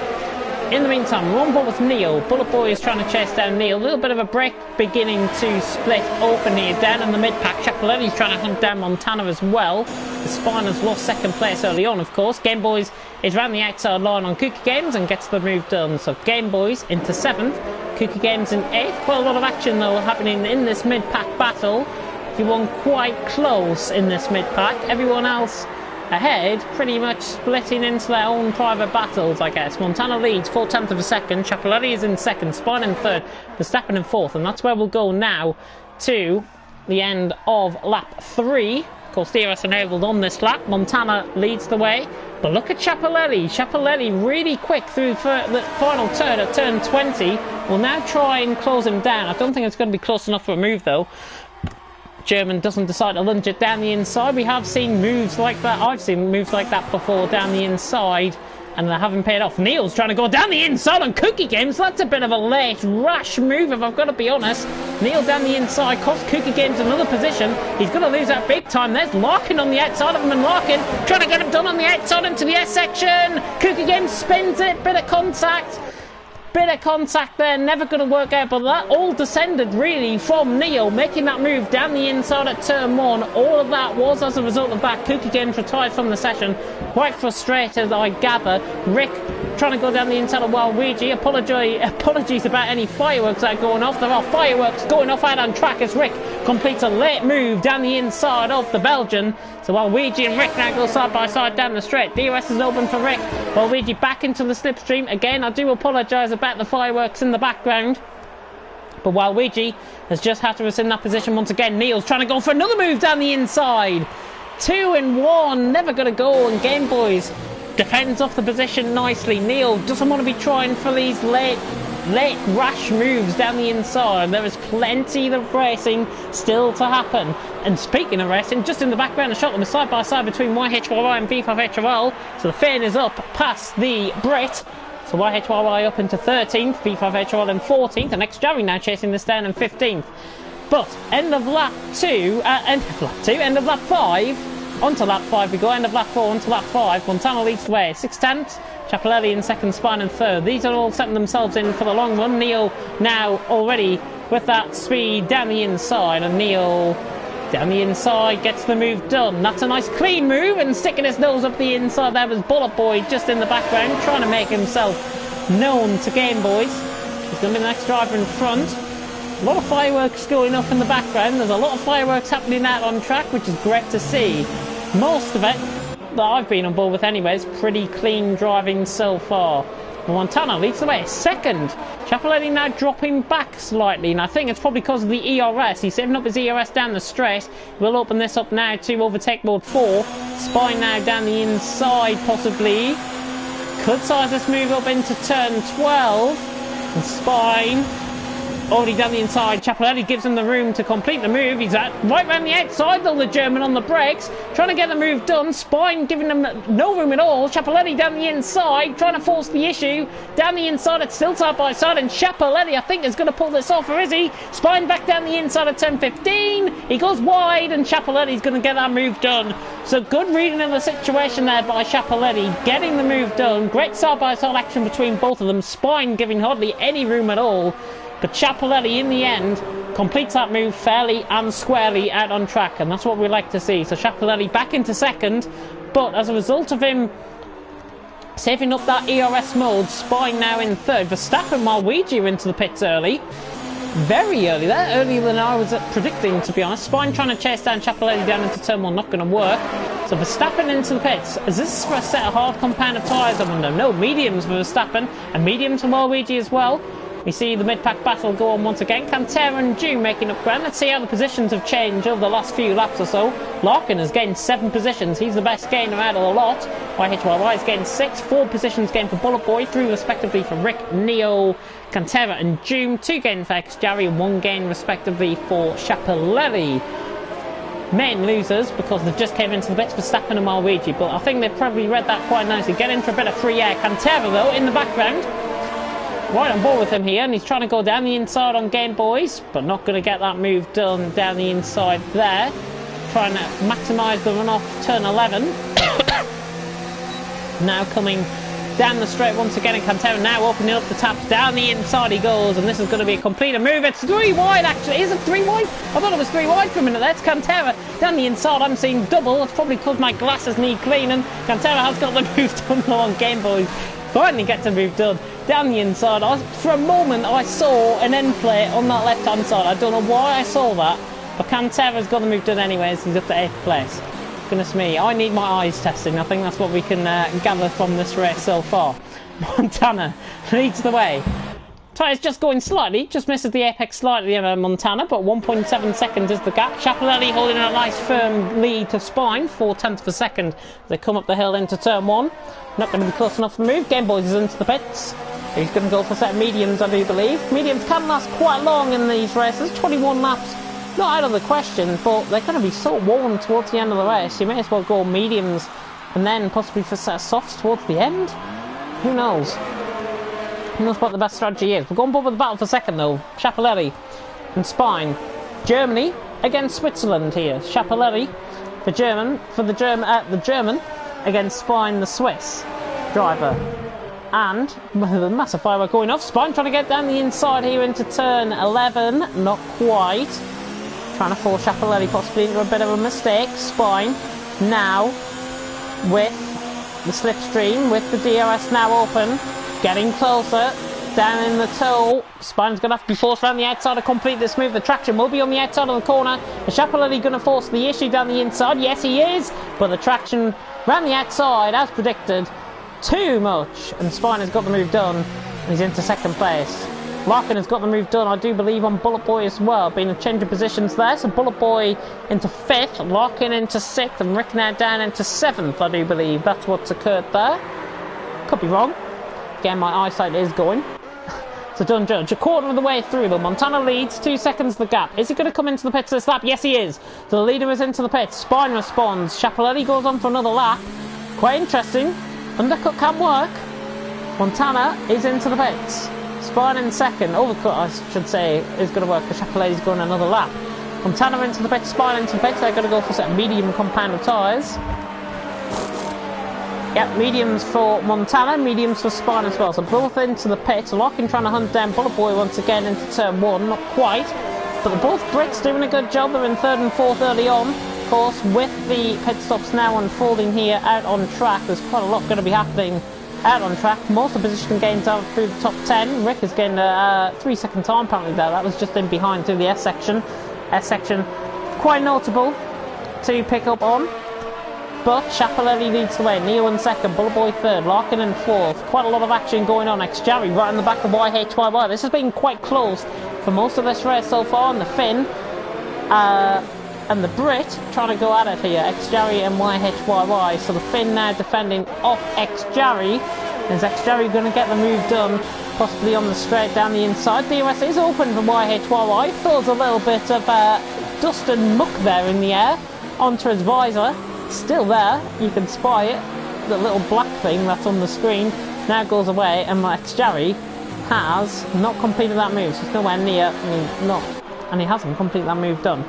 in the meantime, we're on board with Neil. Bullet Boy is trying to chase down Neil. A little bit of a break beginning to split open here. Down in the mid-pack, Schiaparelli's trying to hunt down Montana as well. The Spine has lost second place early on, of course. Game Boys is round the outside line on Cookie Games and gets the move done. So Game Boys into 7th, Cookie Games in 8th. Quite a lot of action, though, happening in this mid-pack battle. Everyone quite close in this mid-pack. Everyone else ahead, pretty much splitting into their own private battles, I guess. Montana leads 0.4 of a second. Schiaparelli is in second. Spine in third. Verstappen in fourth. And that's where we'll go now to the end of lap 3. Of course, DRS enabled on this lap. Montana leads the way. But look at Schiaparelli. Schiaparelli really quick through the final turn at turn 20. We'll now try and close him down. I don't think it's going to be close enough for a move, though. German doesn't decide to lunge it down the inside. We have seen moves like that. I've seen moves like that before down the inside, and they haven't paid off. Neil's trying to go down the inside on Cookie Games. That's a bit of a late, rash move, if I've got to be honest. Neil down the inside, cost Cookie Games another position. He's going to lose that big time. There's Larkin on the outside of him, and Larkin trying to get him done on the outside into the S section. Cookie Games spins it, bit of contact. Bit of contact there, never going to work out, but that all descended really from Neil making that move down the inside at turn 1. All of that was as a result of that. Cookie Games retired from the session, quite frustrated, I gather. Rick trying to go down the inside of Waluigi. Apologies about any fireworks that are going off. There are fireworks going off out on track as Rick completes a late move down the inside of the Belgian. So Waluigi and Rick now go side by side down the straight. DRS is open for Rick. Waluigi back into the slipstream. Again, I do apologise about the fireworks in the background, but Waluigi has just had to in that position once again. Neil's trying to go for another move down the inside. 2 in 1, never going to go, and Game Boys defends off the position nicely. Neil doesn't want to be trying for these late rash moves down the inside. There is plenty of racing still to happen. And speaking of racing, just in the background, a shot them side by side between YHYY and V5HRL. So the fin is up past the Brit. So YHYY up into 13th, V5HRL in 14th, and X-Jarry now chasing this down in 15th. But end of lap 5, onto lap 5 we go, end of lap 4, onto lap 5, Montana leads the way, 6/10, Schiaparelli in second, Spine in third. These are all setting themselves in for the long run. Neil now already with that speed down the inside, and Neil down the inside gets the move done. That's a nice clean move, and sticking his nose up the inside there was Bullet Boy just in the background trying to make himself known to Game Boys. He's going to be the next driver in front. A lot of fireworks going off in the background. There's a lot of fireworks happening out on track, which is great to see. Most of it that I've been on board with anyways, pretty clean driving so far. Montana leads the way, second. Schiaparelli now dropping back slightly, and I think it's probably because of the ERS. He's saving up his ERS down the straight. We'll open this up now to overtake mode 4. Spine now down the inside, possibly. Could size this move up into turn 12. And Spine already down the inside. Schiaparelli gives him the room to complete the move. He's right round the outside though, the German on the brakes, trying to get the move done. Spine giving him no room at all. Schiaparelli down the inside, trying to force the issue. Down the inside, it's still side by side, and Schiaparelli, I think, is going to pull this off, or is he? Spine back down the inside at turn 15. He goes wide, and Schiaparelli's going to get that move done. So good reading of the situation there by Schiaparelli, getting the move done. Great side by side action between both of them. Spine giving hardly any room at all. But Schiaparelli, in the end, completes that move fairly and squarely out on track, and that's what we like to see. So Schiaparelli back into second, but as a result of him saving up that ERS mode, Spine now in third. Verstappen and Waluigi are into the pits early. very early there, earlier than I was predicting, to be honest. Spine trying to chase down Chapelletti down into turn 1, not going to work. So Verstappen into the pits. Is this for a set of hard compound of tyres, I wonder? No, mediums for Verstappen, and mediums for Waluigi as well. We see the mid-pack battle go on once again. Cantera and June making up ground. Let's see how the positions have changed over the last few laps or so. Larkin has gained 7 positions. He's the best gainer out of the lot. YHYY has gained 6. 4 positions gained for Bullet Boy. 3 respectively for Rick, Neo, Cantera and June. 2 gain for Xjarry and 1 gain respectively for Chapelletti. Main losers because they just came into the bits for Verstappen and Waluigi. But I think they've probably read that quite nicely. Get in for a bit of free air. Cantera though in the background. Right on board with him here, and he's trying to go down the inside on Game Boys, but not going to get that move done down the inside there. Trying to maximise the runoff turn 11. Now coming down the straight once again, and Cantera now opening up the taps. Down the inside he goes, and this is going to be a complete move. It's 3 wide actually. Is it 3 wide? I thought it was 3 wide for a minute there. It's Cantera down the inside. I'm seeing double. It's probably because my glasses need cleaning. Cantera has got the move done though on Game Boys. Finally gets the move done down the inside. For a moment I saw an end plate on that left hand side. I don't know why I saw that, but Cantera's got the move done anyways. He's up to 8th place. Goodness me, I need my eyes testing. I think that's what we can gather from this race so far. Montana leads the way. Tyres just going slightly, just misses the apex slightly in Montana, but 1.7 seconds is the gap. Chapelletti holding a nice firm lead to Spine, 4/10 of a second as they come up the hill into turn 1. Not going to be close enough to move. Game Boys is into the pits. He's going to go for a set of mediums, I do believe. Mediums can last quite long in these races, 21 laps. Not out of the question, but they're going to be so worn towards the end of the race. You may as well go mediums and then possibly for a set of softs towards the end. Who knows? Who knows what the best strategy is? We're going board with the battle for second though. Chapelletti and Spine. Germany against Switzerland here. Chapelletti, the German against Spine, the Swiss driver. And with a massive firework going off. Spine trying to get down the inside here into turn 11. Not quite. Trying to force Chapelletti possibly into a bit of a mistake. Spine now with the slipstream, with the DRS now open. Getting closer, down in the toe. Spine's going to have to be forced around the outside to complete this move. The traction will be on the outside of the corner. Is Chapelletti going to force the issue down the inside? Yes, he is. But the traction around the outside, as predicted, too much. And Spine has got the move done. And he's into 2nd place. Larkin has got the move done, I do believe, on Bullet Boy as well. Been a change of positions there. So Bullet Boy into 5th, Larkin into 6th, and Rick now down into 7th, I do believe. That's what's occurred there. Could be wrong. Again, my eyesight is going. So don't judge. A quarter of the way through though. Montana leads, 2 seconds the gap. Is he going to come into the pits this lap? Yes, he is. So the leader is into the pits. Spine responds. Chapelletti goes on for another lap. Quite interesting. Undercut can work. Montana is into the pits. Spine in 2nd. Overcut, I should say, is going to work because Chapelletti's going another lap. Montana into the pits. Spine into the pits. They're going to go for a set of medium compound of tyres. Yep, mediums for Montana, mediums for Spine as well. So both into the pit. Larkin trying to hunt down Bullet Boy once again into turn 1. Not quite. But the both Brits doing a good job. They're in 3rd and 4th early on. Of course, with the pit stops now unfolding here out on track, there's quite a lot going to be happening out on track. Most of the position gains out through the top 10. Rick has gained a 3-second time apparently there. That was just in behind through the S section. S section quite notable to pick up on. But Chapelletti leads the way. Neo in 2nd, Bullet Boy 3rd, Larkin in 4th. Quite a lot of action going on. Xjarry right in the back of YHYY. This has been quite close for most of this race so far. And the Finn and the Brit trying to go at it here. Xjarry and YHYY. So the Finn now defending off Xjarry. Is Xjarry going to get the move done? Possibly on the straight down the inside. DRS is open for YHYY. Feels a little bit of dust and muck there in the air onto his visor. Still there, you can spy it. The little black thing that's on the screen now goes away, and Xjarry has not completed that move. So it's nowhere near, and he hasn't completed that move done.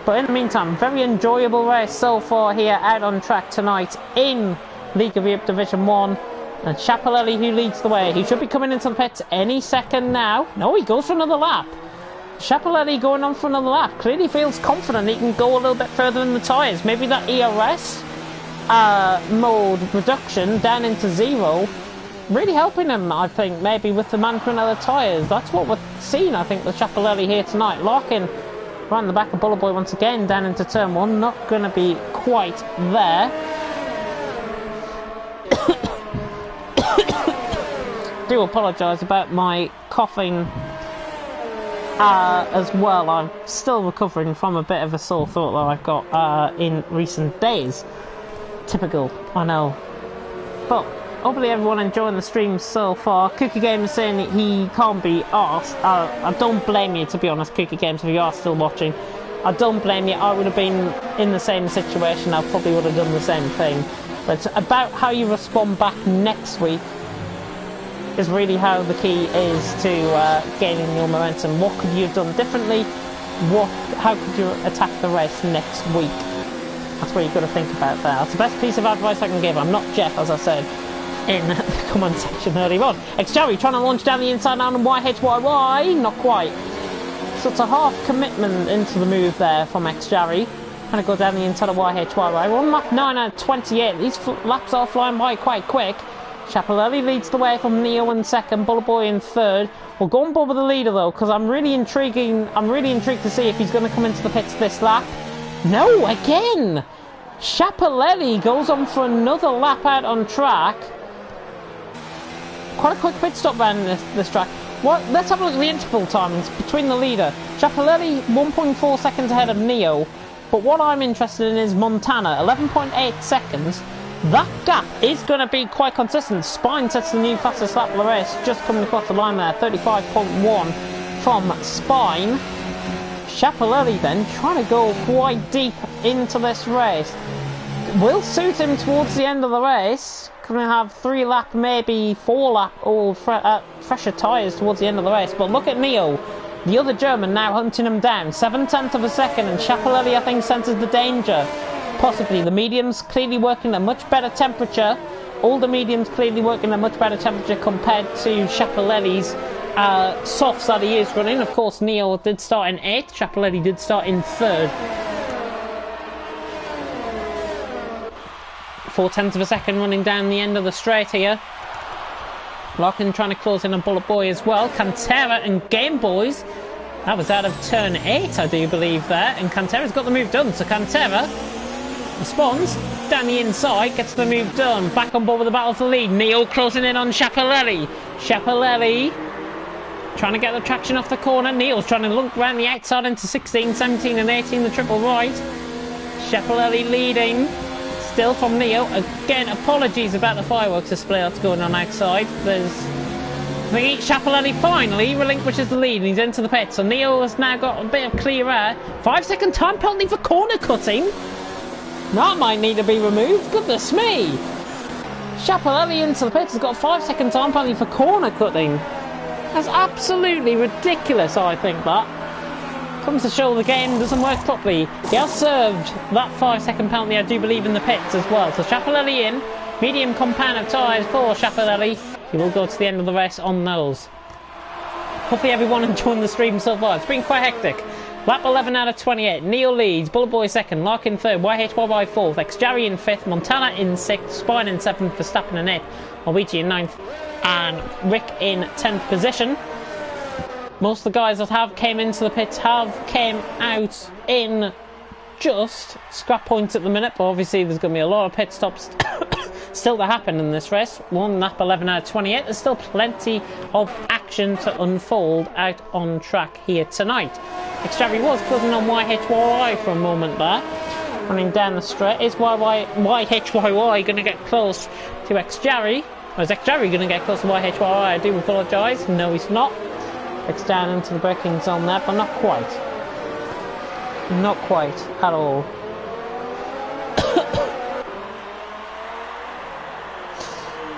But in the meantime, very enjoyable race so far here out on track tonight in League of Europe Division 1. And Chapelletti who leads the way. He should be coming into the pits any second now. No, he goes for another lap. Chapelletti going on for another lap. Clearly feels confident he can go a little bit further in the tyres. Maybe that ERS mode reduction down into 0 really helping him, I think, maybe with the management of the tyres. That's what we're seeing, I think, with Schiaparelli here tonight. Larkin right in the back of Bullet Boy once again, down into turn 1. Not going to be quite there. Do apologise about my coughing as well. I'm still recovering from a bit of a sore throat that I've got in recent days. Typical, I know. But hopefully everyone enjoying the stream so far. Cookie Games is saying he can't be arsed. I don't blame you, to be honest, Cookie Games, if you are still watching. I don't blame you. I would have been in the same situation. I probably would have done the same thing. But it's about how you respond back next week is really how the key is to gaining your momentum. What could you have done differently? How could you attack the race next week? That's what you've got to think about there. That's the best piece of advice I can give. I'm not Jeff, as I said in the comment section earlier on. X-Jerry trying to launch down the inside now on YHYY. Not quite. So it's a half commitment into the move there from X-Jerry. Trying to go down the inside of YHYY. We're on lap 9 out of 28. These laps are flying by quite quick. Schiaparelli leads the way from Neo in second, Bullet Boy in third. We'll go on board with the leader though, because I'm really intrigued to see if he's going to come into the pits this lap. No, again! Schiaparelli goes on for another lap out on track. Quite a quick pit stop around this track. Let's have a look at the interval timings between the leader. Schiaparelli 1.4 seconds ahead of Neo, but what I'm interested in is Montana, 11.8 seconds. That gap is going to be quite consistent. Spine sets the new fastest lap of the race, just coming across the line there, 35.1 from Spine. Schiaparelli then trying to go quite deep into this race. Will suit him towards the end of the race. Going to have 3 lap, maybe 4 lap, or fresher tyres towards the end of the race. But look at Neo, the other German, now hunting him down. 7/10 of a second, and Schiaparelli, I think, senses the danger. Possibly the mediums clearly working at a much better temperature. All the mediums clearly working at a much better temperature compared to Schiaparelli's softs that he is running. Of course, Neo did start in 8th, Schiaparelli did start in 3rd. 4/10 of a second running down the end of the straight here. Larkin trying to close in on Bullet Boy as well. Cantera and Game Boys. That was out of turn 8, I do believe there. And Cantera's got the move done. So Cantera responds down the inside, gets the move done. Back on board with the battle for the lead. Neo closing in on Schiaparelli. Schiaparelli trying to get the traction off the corner. Neo's trying to look around the outside into 16, 17 and 18, the triple right. Schiaparelli leading. Still from Neo. Again, apologies about the fireworks display that's going on outside. Schiaparelli finally relinquishes the lead and he's into the pit. So Neo has now got a bit of clear air. 5-second time penalty for corner cutting. That might need to be removed. Goodness me. Schiaparelli into the pits has got a 5-second time penalty for corner cutting. That's absolutely ridiculous, I think, that. Comes to show the game doesn't work properly. He has served that 5-second penalty, I do believe, in the pits as well. So Schiaparelli in. Medium compound of tyres for Schiaparelli. He will go to the end of the race on those. Hopefully everyone enjoying the stream so far. It's been quite hectic. Lap 11 out of 28. Neo leads. Bullet Boy second. Larkin third. YHYY fourth. X-Jerry in fifth. Montana in sixth. Spine in seventh. Verstappen in eighth. Alwechi in ninth. And Rick in 10th position. Most of the guys that have came into the pits have came out in just scrap points at the minute, but obviously there's going to be a lot of pit stops still to happen in this race. One lap 11 out of 28. There's still plenty of action to unfold out on track here tonight. X-Jerry was closing on YHYY for a moment there. Running down the straight. Is YHYY going to get close to X-Jerry? Or is X-Jerry going to get close to YHYY? I do apologise. No, he's not. It's down into the braking zone there, but not quite. Not quite at all.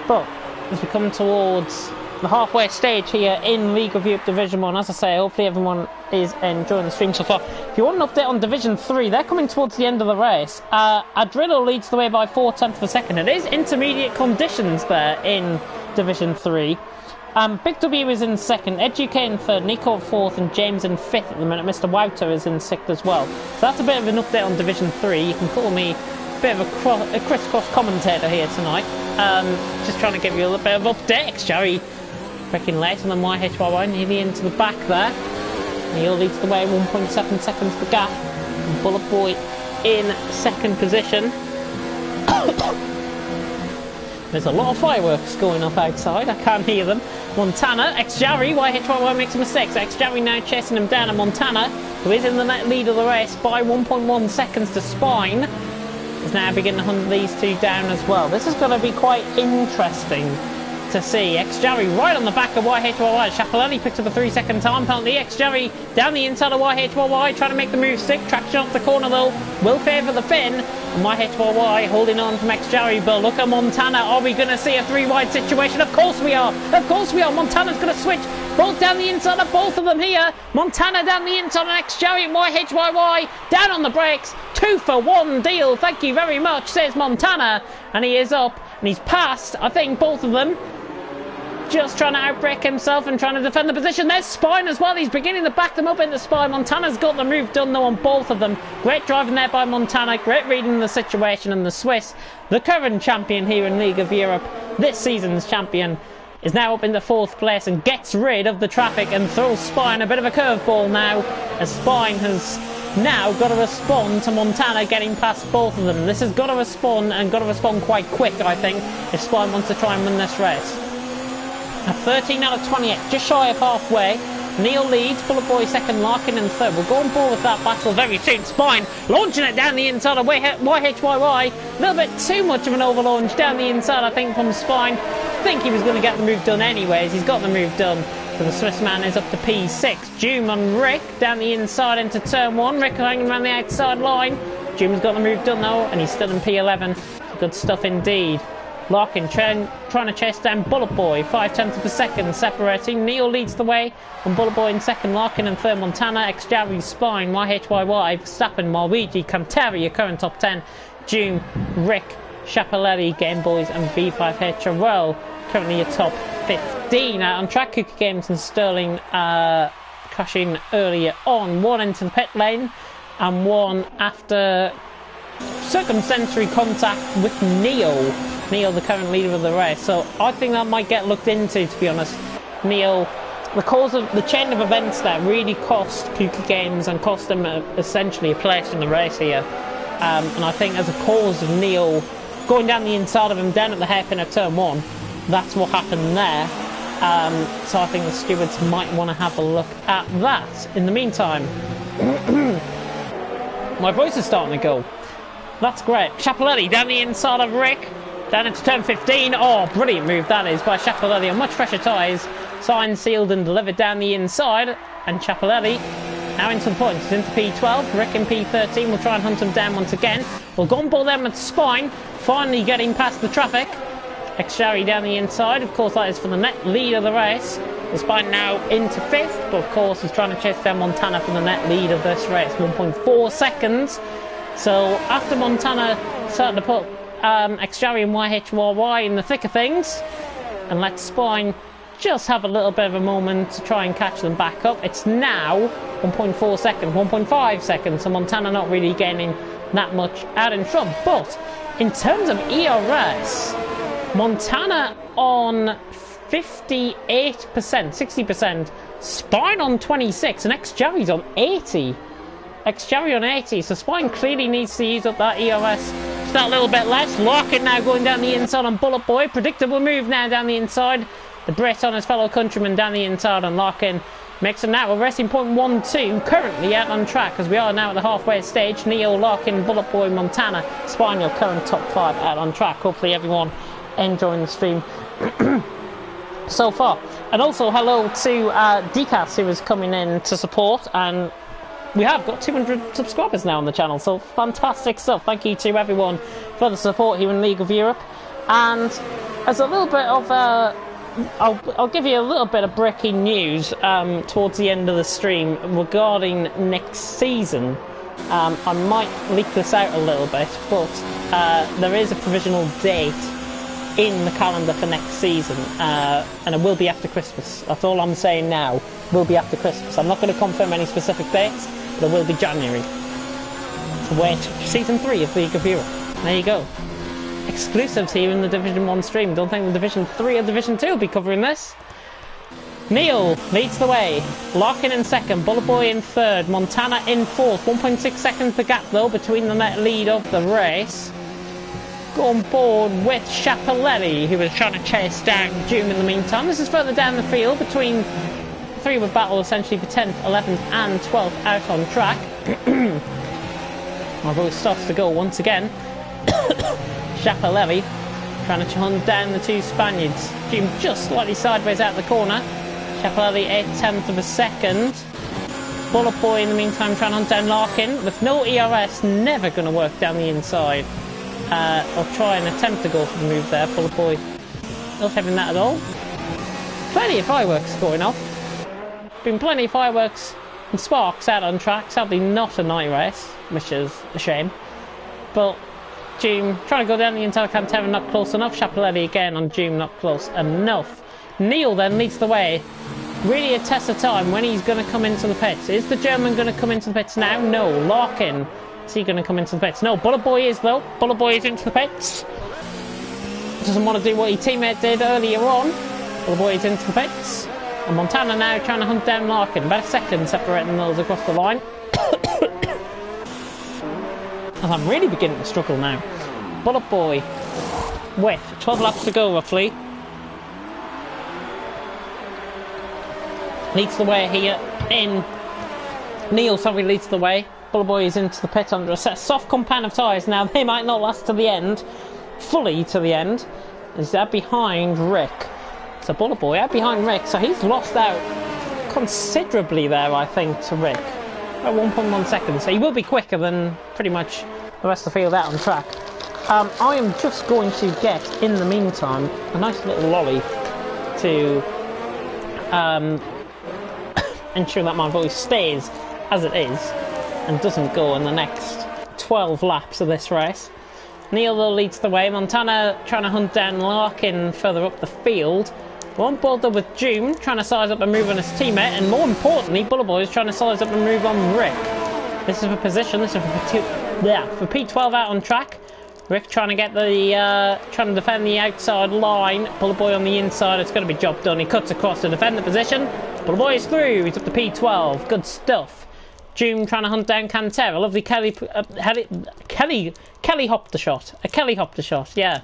But as we come towards the halfway stage here in League of Europe Division 1, as I say, hopefully everyone is enjoying the stream so far. If you want an update on Division 3, they're coming towards the end of the race. Adrillo leads the way by 4/10 of a second. It is intermediate conditions there in Division 3. Big W is in second, EduK in third, Nico fourth, and James in fifth at the minute. Mr. Wouter is in sixth as well. So that's a bit of an update on Division 3. You can follow me bit of a crisscross commentator here tonight. Just trying to give you a little bit of updates. Jerry breaking late on the YHYY, nearly into the back there. Neil leads the way, 1.7 seconds the gap. And Bullet Boy in second position. There's a lot of fireworks going up outside, I can't hear them. Montana, ex-Jerry, YHYY makes mistakes. Ex-Jerry now chasing him down, and Montana, who is in the net lead of the race by 1.1 seconds to Spine, is now beginning to hunt these two down as well. This is going to be quite interesting to see. Ex-Jerry right on the back of YHYY. Chapelletti picked up a 3-second time penalty. Ex-Jerry down the inside of YHYY, trying to make the move stick. Traction off the corner though will favour the Finn. And YHYY holding on from Ex-Jerry, but look at Montana. Are we going to see a 3-wide situation? Of course we are. Of course we are. Montana's going to switch both down the inside of both of them here. Montana down the inside of Ex-Jerry and YHYY down on the brakes. 2-for-1 deal. Thank you very much, says Montana. And he is up and he's passed, I think, both of them. Just trying to outbreak himself and trying to defend the position. There's Spine as well. He's beginning to back them up into Spine. Montana's got the move done though on both of them. Great driving there by Montana. Great reading the situation. And the Swiss, the current champion here in League of Europe, this season's champion, is now up in the 4th place and gets rid of the traffic and throws Spine a bit of a curveball now, as Spine has now got to respond to Montana getting past both of them. This has got to respond, and got to respond quite quick, I think, if Spine wants to try and win this race. At 13 out of 28, just shy of halfway. Neil leads, Bullet Boy second, Larkin in third. We'll go on board with that battle very soon. Spine launching it down the inside of YHYY. A little bit too much of an overlaunch down the inside, I think, from Spine. I think he was going to get the move done anyways. He's got the move done. So the Swiss man is up to P6. Doom on Rick down the inside into turn 1. Rick hanging around the outside line. Doom's got the move done though, and he's still in P11. Good stuff indeed. Larkin trying to chase down Bullet Boy, 0.5 of a second separating. Neil leads the way on Bullet Boy in second, Larkin in third, Montana, Ex-Jerry, Spine, YHYY, Verstappen, Malvigi, Canteri, your current top 10, Doom, Rick, Chapelletti, Game Boys and V5HRL, currently your top 15. On track, Cookie Games and Sterling crashing earlier on, one into the pit lane and one after circumstantial contact with Neil. Neil, the current leader of the race. So I think that might get looked into, to be honest. Neil, the cause of the chain of events that really cost Cookie Games and cost them essentially a place in the race here. And I think as a cause of Neil going down the inside of him, down at the hairpin of turn 1, that's what happened there. So I think the stewards might want to have a look at that. In the meantime, my voice is starting to go. That's great. Chapelletti down the inside of Rick. Down into turn 15. Oh, brilliant move that is by Chapelletti on much fresher tyres. Signed, sealed and delivered down the inside. And Chapelletti now into the points. Into P12. Rick in P13 will try and hunt him down once again. We'll go on board them with Spine. Finally getting past the traffic. Ex-Jerry down the inside. Of course, that is for the net lead of the race. The Spine now into 5th. But of course, he's trying to chase down Montana for the net lead of this race. 1.4 seconds. So after Montana started to put Ex-Jerry and YHYY in the thick of things, and let Spine just have a little bit of a moment to try and catch them back up. It's now 1.4 seconds, 1.5 seconds, so Montana not really gaining that much out in front. But in terms of ERS, Montana on 58%, 60%, Spine on 26%, and Ex-Jerry's on 80%. Ex-Jerry on 80, so Spine clearly needs to use up that ERS just that little bit less. Larkin now going down the inside on Bullet Boy. Predictable move now down the inside. The Brit on his fellow countryman down the inside, and Larkin makes him now. We're resting point 1-2, currently out on track as we are now at the halfway stage. Neil, Larkin, Bullet Boy, Montana, Spine, your current top 5 out on track. Hopefully everyone enjoying the stream so far. And also hello to Decas, who is coming in to support, and we have got 200 subscribers now on the channel, so fantastic stuff. Thank you to everyone for the support here in League of Europe. And as a little bit of I'll give you a little bit of breaking news towards the end of the stream regarding next season. I might leak this out a little bit, but there is a provisional date in the calendar for next season, and it will be after Christmas. That's all I'm saying now. It will be after Christmas. I'm not going to confirm any specific dates, but it will be January. So wait, season 3 of League of Europe. There you go. Exclusives here in the Division 1 stream. Don't think the Division 3 or Division 2 will be covering this. Neil leads the way. Larkin in second. Bullet Boy in third. Montana in fourth. 1.6 seconds the gap though between the net lead of the race. Go on board with Schiaparelli, who was trying to chase down Doom in the meantime. This is further down the field between three with battle essentially for 10th, 11th and 12th out on track. Although it starts to go once again. Schiaparelli trying to hunt down the two Spaniards. Doom just slightly sideways out the corner. Schiaparelli 8/10 of a second. Bullet Boy in the meantime trying to hunt down Larkin. With no ERS, never going to work down the inside. Or try and attempt to go for the move there. Bullet Boy not having that at all. Plenty of fireworks going off. Been plenty of fireworks and sparks out on track. Sadly not a night race, which is a shame. But Doom trying to go down the inside. Cantera not close enough. Schiaparelli again on Doom not close enough. Neil then leads the way. Really a test of time when he's going to come into the pits. Is the German going to come into the pits now? No. Larkin. Is he going to come into the pits? No. Bullet Boy is though. Bullet Boy is into the pits. Doesn't want to do what his teammate did earlier on. Bullet Boy is into the pits. And Montana now trying to hunt down Larkin. About a second separating those across the line. And I'm really beginning to struggle now. Bullet Boy with 12 laps to go roughly. Leads the way here in. Neil, sorry, leads the way. Bullet Boy is into the pit under a set soft compound of tyres. Now they might not last to the end, fully to the end. Is that behind Rick? So Bullet Boy out behind Rick, so he's lost out considerably there, I think, to Rick. At 1.1 seconds, so he will be quicker than pretty much the rest of the field out on track. I am just going to get, in the meantime, a nice little lolly to ensure that my voice stays as it is and doesn't go in the next 12 laps of this race. Neil though leads the way. Montana trying to hunt down Larkin further up the field. Won't bother with Doom trying to size up and move on his teammate, and more importantly, Bullet Boy is trying to size up and move on Rick. This is for position. This is for P12 out on track. Rick trying to get the trying to defend the outside line. Bullet Boy on the inside. It's going to be job done. He cuts across to defend the position. Bullet Boy is through. He's up to P12. Good stuff. Doom trying to hunt down Cantera. Lovely Kelly hopped the shot. A Kelly hopped the shot. Yeah,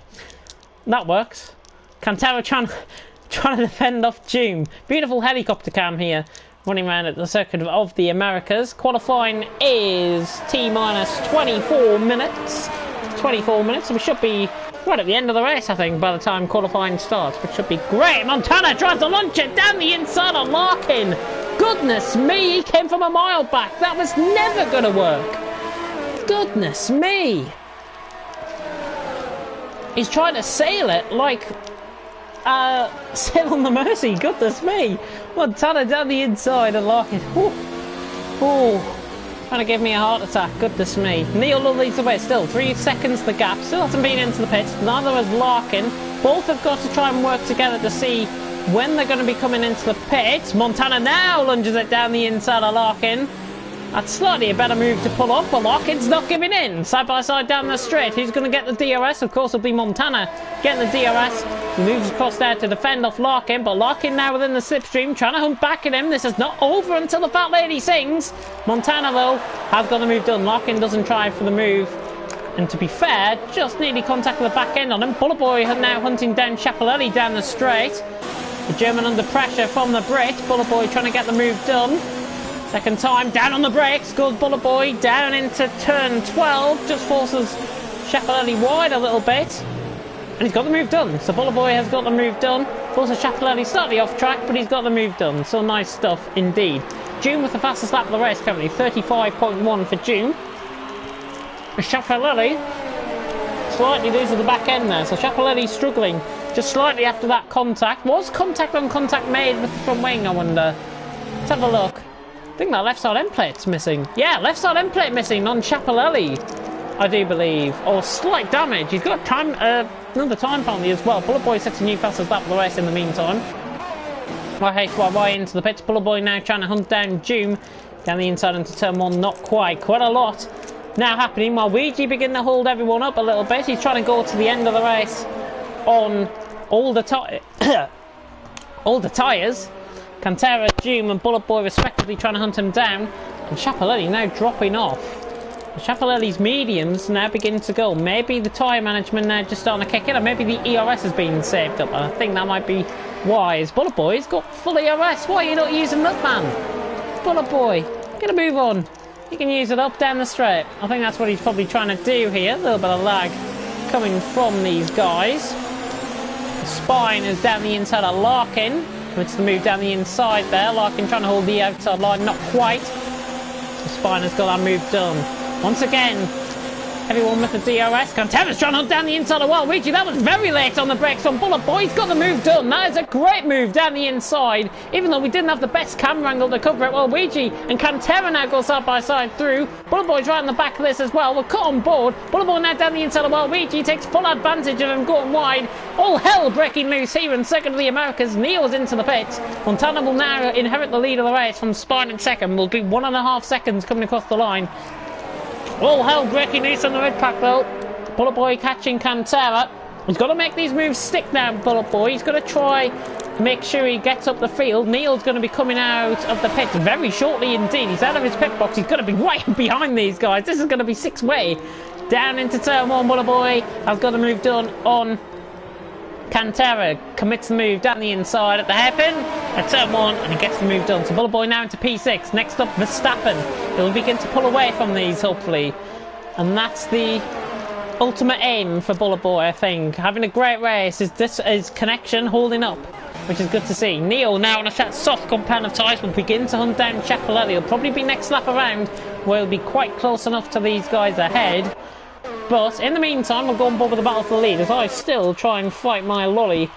that works. Cantera trying to defend off Doom. Beautiful helicopter cam here, running around at the Circuit of the Americas. Qualifying is T-minus 24 minutes. 24 minutes, so we should be right at the end of the race, I think, by the time qualifying starts, which should be great. Montana tries to launch it down the inside of Larkin. Goodness me, he came from a mile back. That was never going to work. Goodness me. He's trying to sail it like sail on the Mercy. Goodness me. Montana down the inside and Larkin. Oh. Trying to give me a heart attack, goodness me. Neil leads the way still, 3 seconds the gap, still hasn't been into the pits, neither has Larkin. Both have got to try and work together to see when they're going to be coming into the pits. Montana now lunges it down the inside of Larkin. That's slightly a better move to pull off, but Larkin's not giving in. Side by side down the straight. Who's going to get the DRS? Of course, it'll be Montana getting the DRS. He moves across there to defend off Larkin, but Larkin now within the slipstream, trying to hunt back at him. This is not over until the fat lady sings. Montana, though, has got the move done. Larkin doesn't try for the move. And to be fair, just nearly contacted the back end on him. Bullet Boy now hunting down Schiaparelli down the straight. The German under pressure from the Brit. Bullet Boy trying to get the move done. Second time, down on the brakes, goes Bullet Boy, down into turn 12, just forces Schiaparelli wide a little bit, and he's got the move done. So Bullet Boy has got the move done, forces Schiaparelli slightly off track, but he's got the move done, so nice stuff indeed. Doom with the fastest lap of the race currently, 35.1 for Doom. Schiaparelli slightly loses the back end there, so Schiaparelli struggling just slightly after that contact. Was contact on contact made with the front wing, I wonder? Let's have a look. I think that left side end plate's missing. Yeah, left side end plate missing on Schiaparelli, I do believe. Or slight damage. He's got time, another time penalty as well. Bullet Boy sets a new fastest lap for the race in the meantime. YHYY into the pits. Bullet Boy now trying to hunt down Doom down the inside into turn 1. Not quite. Quite a lot now happening while Luigi begin to hold everyone up a little bit. He's trying to go to the end of the race on all the tyres. Cantera, Doom and Bullet Boy respectively trying to hunt him down. And Schiaparelli now dropping off. Schiaparelli's mediums now begin to go. Maybe the tyre management now just starting to kick in, or maybe the ERS has been saved up, and I think that might be wise. Bullet Boy's got full ERS. Why are you not using that, man? Bullet Boy, get a move on. You can use it up down the straight. I think that's what he's probably trying to do here. A little bit of lag coming from these guys. The Spine is down the inside of Larkin. It's the move down the inside there. Larkin trying to hold the outside line, not quite. The Spine has got that move done. Once again, everyone with the DRS. Cantera's trying to hunt down the inside of Waluigi. That was very late on the brakes on Bullet Boy. He's got the move done. That is a great move down the inside. Even though we didn't have the best camera angle to cover it, Waluigi and Cantera now go side by side through. Bullet Boy's right on the back of this as well. We're cut on board. Bullet Boy now down the inside of Waluigi. Takes full advantage of him going wide. All hell breaking loose here in second of the Americas. Neo's into the pits. Montana will now inherit the lead of the race from Spine in second. Will be 1.5 seconds coming across the line. All hell breaking loose on the red pack though. Bullet Boy catching Cantera. He's got to make these moves stick now, Bullet Boy. He's got to try to make sure he gets up the field. Neil's going to be coming out of the pits very shortly indeed. He's out of his pit box. He's going to be right behind these guys. This is going to be 6-way. Down into turn 1, Bullet Boy has got a move done on Cantera. Commits the move down the inside at the hairpin at turn 1, and he gets the move done. So Bullet Boy now into P6. Next up, Verstappen. He'll begin to pull away from these, hopefully. And that's the ultimate aim for Bullet Boy, I think. Having a great race. Is connection holding up, which is good to see. Neo now on a soft compound of tyres will begin to hunt down Schiaparelli. He'll probably be next lap around, where he'll be quite close enough to these guys ahead. But in the meantime, we'll go on board with the battle for the lead as I still try and fight my lolly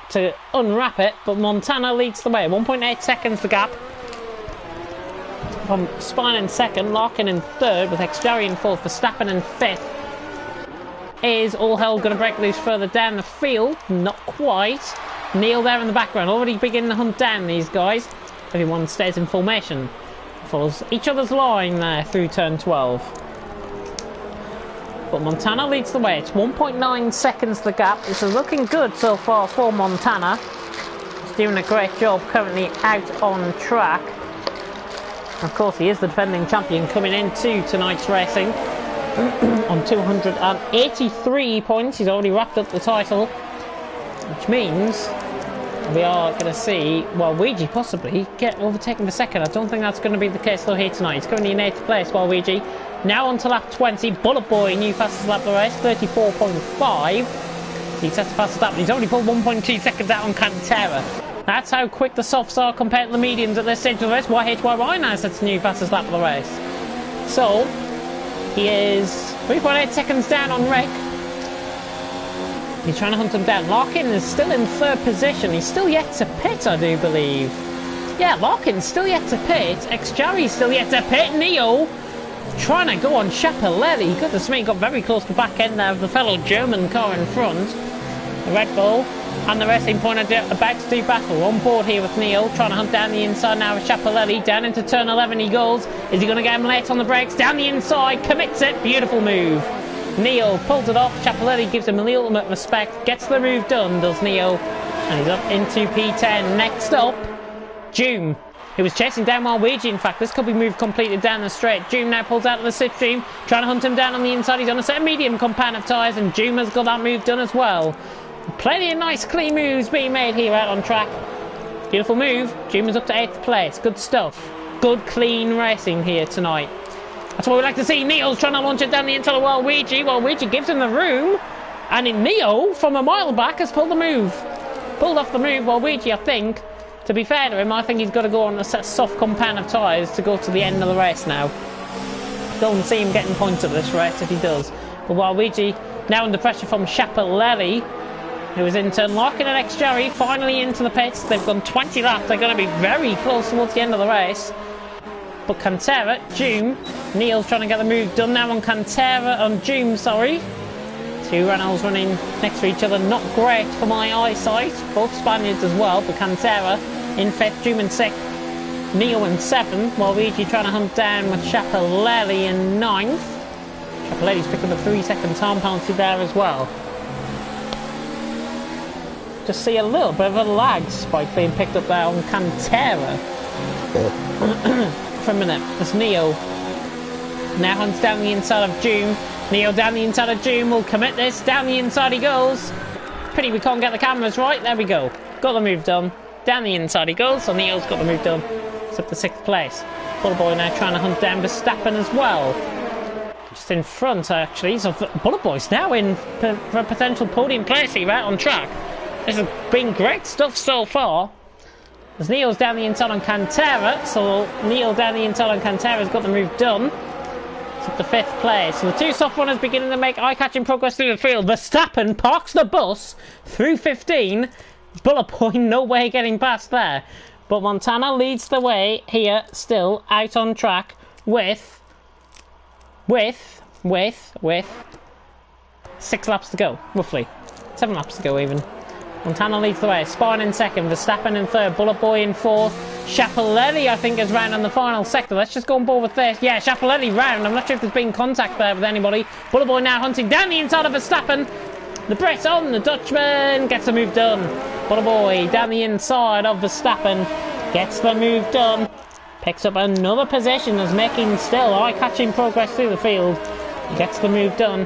to unwrap it. But Montana leads the way. 1.8 seconds the gap from Spine in second, Larkin in third, with Xjari in fourth, Verstappen in fifth. Is all hell going to break loose further down the field? Not quite. Neil there in the background, already beginning to hunt down these guys. Everyone stays in formation. Follows each other's line there through turn 12. But Montana leads the way. It's 1.9 seconds the gap. This is looking good so far for Montana. He's doing a great job currently out on track. Of course, he is the defending champion coming into tonight's racing on 283 points. He's already wrapped up the title, which means we are going to see Waluigi possibly get overtaken for second. I don't think that's going to be the case though here tonight. He's currently in 8th place, Waluigi. Now on to lap 20. Bullet Boy, new fastest lap of the race, 34.5. He sets the fastest lap, and he's only pulled 1.2 seconds out on Cantera. That's how quick the softs are compared to the mediums at this stage of the race. YHYY now sets the new fastest lap of the race. So, he is 3.8 seconds down on Rick. He's trying to hunt him down. Larkin is still in third position. He's still yet to pit, I do believe. Yeah, Larkin's still yet to pit. Xjari's still yet to pit. Neo trying to go on Schiaparelli. Goodness me, got very close to the back end there of the fellow German car in front. The Red Bull and the Racing Point are about to do battle. On board here with Neo, trying to hunt down the inside now with Schiaparelli. Down into turn 11 he goes. Is he going to get him late on the brakes? Down the inside, commits it. Beautiful move. Neo pulls it off. Schiaparelli gives him the ultimate respect. Gets the move done, does Neo. And he's up into P10. Next up, Doom. He was chasing down Waluigi, in fact. This could be moved completely down the straight. Doom now pulls out of the slipstream, trying to hunt him down on the inside. He's on a set of medium compound of tyres, and Doom has got that move done as well. Plenty of nice clean moves being made here out on track. Beautiful move. Doom is up to 8th place. Good stuff. Good clean racing here tonight. That's what we like to see. Neo's trying to launch it down the inside of Waluigi. Waluigi gives him the room, and in Neo, from a mile back, has pulled the move. Pulled off the move. Waluigi, I think, to be fair to him, I think he's got to go on a soft compound of tyres to go to the end of the race now. Don't see him getting points at this race if he does. But Waluigi now under pressure from Schiaparelli, who is in turn. Larkin and Xjari finally into the pits. They've gone 20 laps. They're going to be very close towards the end of the race. But Cantera, Doom, Neil's trying to get the move done now on Cantera, on Doom, sorry. Two Renaults running next to each other. Not great for my eyesight. Both Spaniards as well, but Cantera in 5th, Doom in 6th, Neil in 7th, Waluigi trying to hunt down with Schiaparelli in 9th. Chapelletti's picking up a 3-second time penalty there as well. Just see a little bit of a lag spike being picked up there on Cantera. For a minute, as Neo now hunts down the inside of Doom. Neo down the inside of Doom will commit this. Down the inside he goes. Pity we can't get the cameras right. There we go. Got the move done. Down the inside he goes. So Neo's got the move done. It's up to 6th place. Bullet Boy now trying to hunt down Verstappen as well. Just in front, actually. So Bullet Boy's now in for a potential podium place here out on track. This has been great stuff so far. As Neo's down the inside on Cantera. So Neo down the inside on Cantera's got the move done. It's up to 5th place. So the two soft runners beginning to make eye-catching progress through the field. Verstappen parks the bus through 15. Bullet Boy no way getting past there. But Montana leads the way here, still out on track with 6 laps to go, roughly. 7 laps to go even. Montana leads the way. Spartan in 2nd, Verstappen in 3rd, Bullet Boy in 4th. Chapelletti, I think, is round on the final sector. Let's just go on board with this. Yeah, Chapelletti round. I'm not sure if there's been contact there with anybody. Bullet Boy now hunting down the inside of Verstappen. The Brit on, the Dutchman gets the move done. Bullet Boy down the inside of Verstappen. Gets the move done. Picks up another position as making still eye-catching progress through the field. He gets the move done.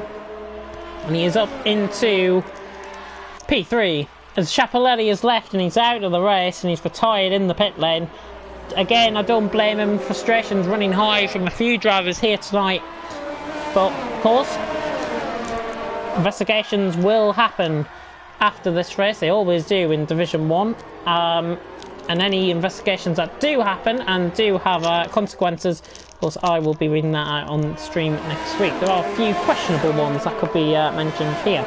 And he is up into P3. As Chapelletti has left and he's out of the race and he's retired in the pit lane. Again, I don't blame him. Frustration's running high from a few drivers here tonight. But, of course, investigations will happen after this race. They always do in Division 1. And any investigations that do happen and do have consequences, of course, I will be reading that out on stream next week. There are a few questionable ones that could be mentioned here.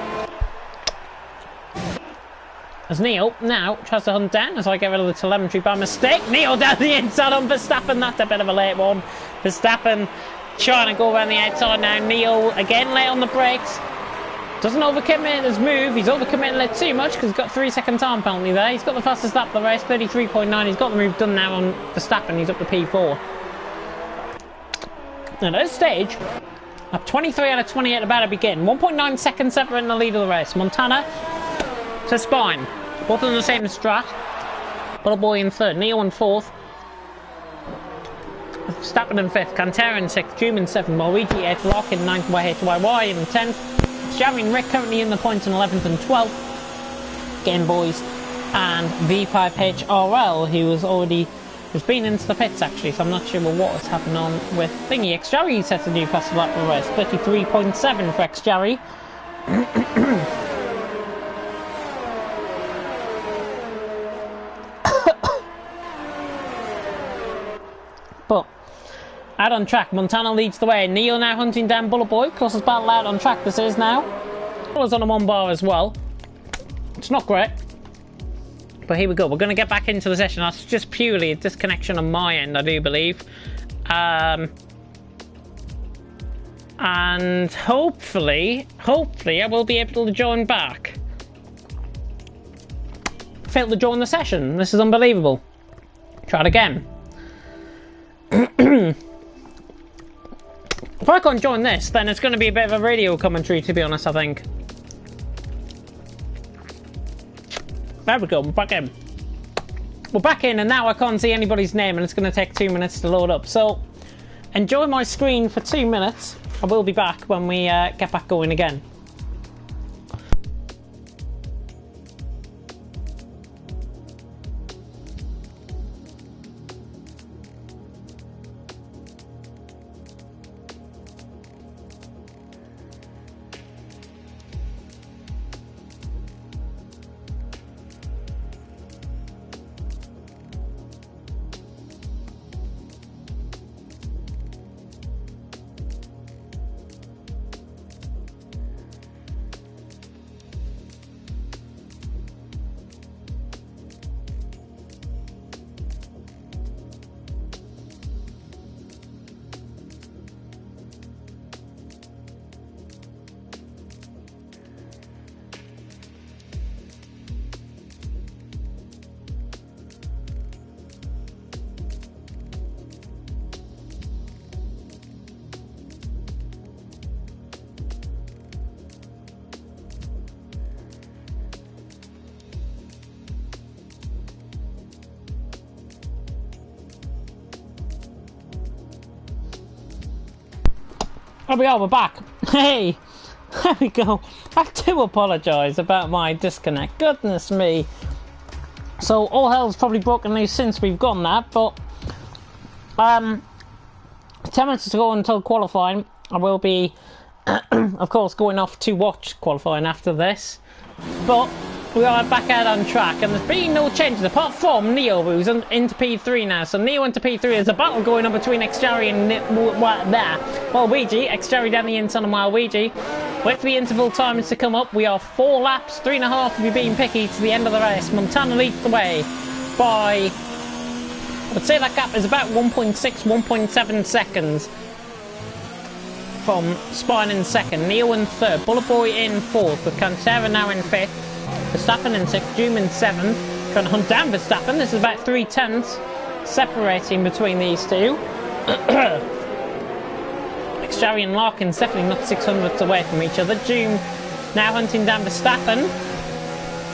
As Neo now tries to hunt down as I get rid of the telemetry by mistake. Neo down the inside on Verstappen. That's a bit of a late one. Verstappen trying to go around the outside now. Neo again late on the brakes. Doesn't overcommit his move. He's overcommitting it too much because he's got 3-second time penalty there. He's got the fastest lap of the race, 33.9. He's got the move done now on Verstappen. He's up to P4. At this stage, up 23 out of 28 about to begin. 1.9 seconds separating the lead of the race. Montana to Spine. Both on the same strat. Bullet Boy in 3rd. Neo in 4th. Verstappen in 5th. Cantera in 6th. Doom in 7th. Luigi 8th. Lock in 9th. YHYY in 10th. Jeremy and Rick currently in the points in 11th and 12th. Game Boys and V5HRL, who's been into the pits actually, so I'm not sure what has happened on with Thingy. Xjerry sets a new fastest lap of the race. 33.7 for Xjerry. But out on track, Montana leads the way. Neo now hunting down Bullet Boy. Closest battle out on track this is now. Was on a 1 bar as well. It's not great. But here we go. We're going to get back into the session. That's just purely a disconnection on my end, I do believe. And hopefully I will be able to join back. Failed to join the session. This is unbelievable. Try it again. If I can't join this, then it's going to be a bit of a radio commentary, to be honest, I think. There we go, we're back in. We're back in, and now I can't see anybody's name, and it's going to take 2 minutes to load up. So, enjoy my screen for 2 minutes. I will be back when we get back going again. Oh, we're back. Hey, there we go. I do apologise about my disconnect. Goodness me. So all hell's probably broken loose since we've gone that, but 10 minutes to go until qualifying. I will be, of course, going off to watch qualifying after this, but we are back out on track, and there's been no changes apart from Neo, who's into P3 now. So Neo into P3. There's a battle going on between Xjerry and Waluigi. Xjerry down the inside and Waluigi. Wait for the interval timings to come up. We are 4 laps, 3.5 if you're being picky, to the end of the race. Montana leads the way by, I would say that gap is about 1.6, 1.7 seconds from Spine in second, Neo in third, Bullet Boy in fourth, with Cantera now in fifth, Verstappen in sixth, Doom in seventh, trying to hunt down Verstappen. This is about 3/10 separating between these two. Xjerry and Larkin's definitely not 600ths away from each other. Doom now hunting down Verstappen.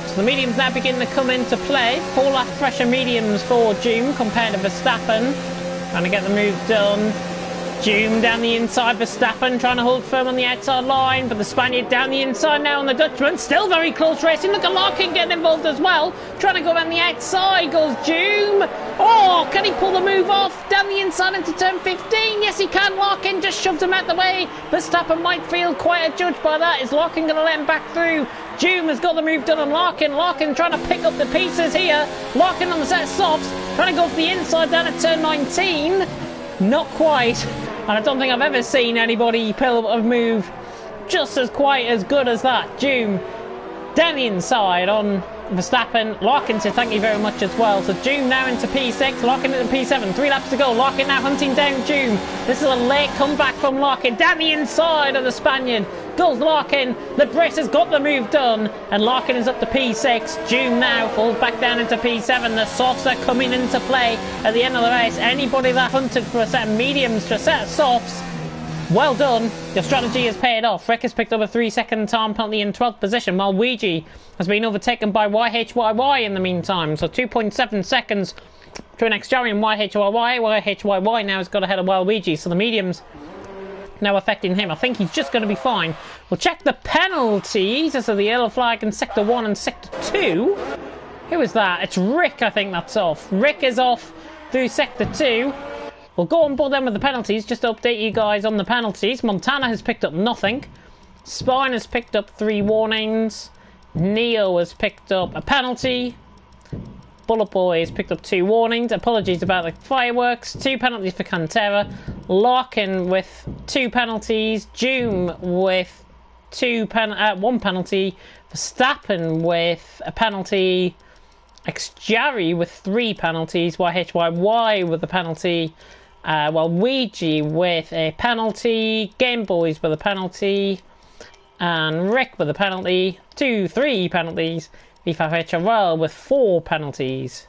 So the mediums now begin to come into play. 4 lap pressure mediums for Doom compared to Verstappen. Trying to get the move done. Doom down the inside, Verstappen trying to hold firm on the outside line, but the Spaniard down the inside now on the Dutchman. Still very close racing. Look at Larkin getting involved as well. Trying to go down the outside goes Doom. Oh, can he pull the move off? Down the inside into turn 15. Yes, he can. Larkin just shoved him out the way. Verstappen might feel quite adjudged by that. Is Larkin going to let him back through? Doom has got the move done on Larkin. Larkin trying to pick up the pieces here. Larkin on the set of softs. Trying to go for the inside down at turn 19. Not quite. And I don't think I've ever seen anybody pull a move just as quite as good as that. Doom down the inside on Verstappen. Larkin said thank you very much as well. So Doom now into P6, Larkin into P7. 3 laps to go. Larkin now hunting down Doom. This is a late comeback from Larkin. Down the inside of the Spaniard goes Larkin. The Brit has got the move done, and Larkin is up to P6. Doom now falls back down into P7. The softs are coming into play at the end of the race. Anybody that hunted for a set of mediums to a set of softs, well done. Your strategy has paid off. Rick has picked up a 3-second time penalty in 12th position, while Luigi has been overtaken by YHYY in the meantime. So 2.7 seconds between Xjerry and YHYY. YHYY now has got ahead of Waluigi, so the mediums now affecting him. I think he's just going to be fine. We'll check the penalties. So the yellow flag in Sector 1 and Sector 2. Who is that? It's Rick, I think that's off. Rick is off through Sector 2. We'll go on board then with the penalties, just to update you guys on the penalties. Montana has picked up nothing. Spine has picked up 3 warnings. Neo has picked up a penalty. Bullet Boy has picked up 2 warnings. Apologies about the fireworks. 2 penalties for Cantera. Larkin with 2 penalties. Doom with 1 penalty. Verstappen with a penalty. Xjerry with 3 penalties. YHYY with a penalty. Waluigi with a penalty. Game Boys with a penalty. And Rick with a penalty. 3 penalties. V5HRL with 4 penalties.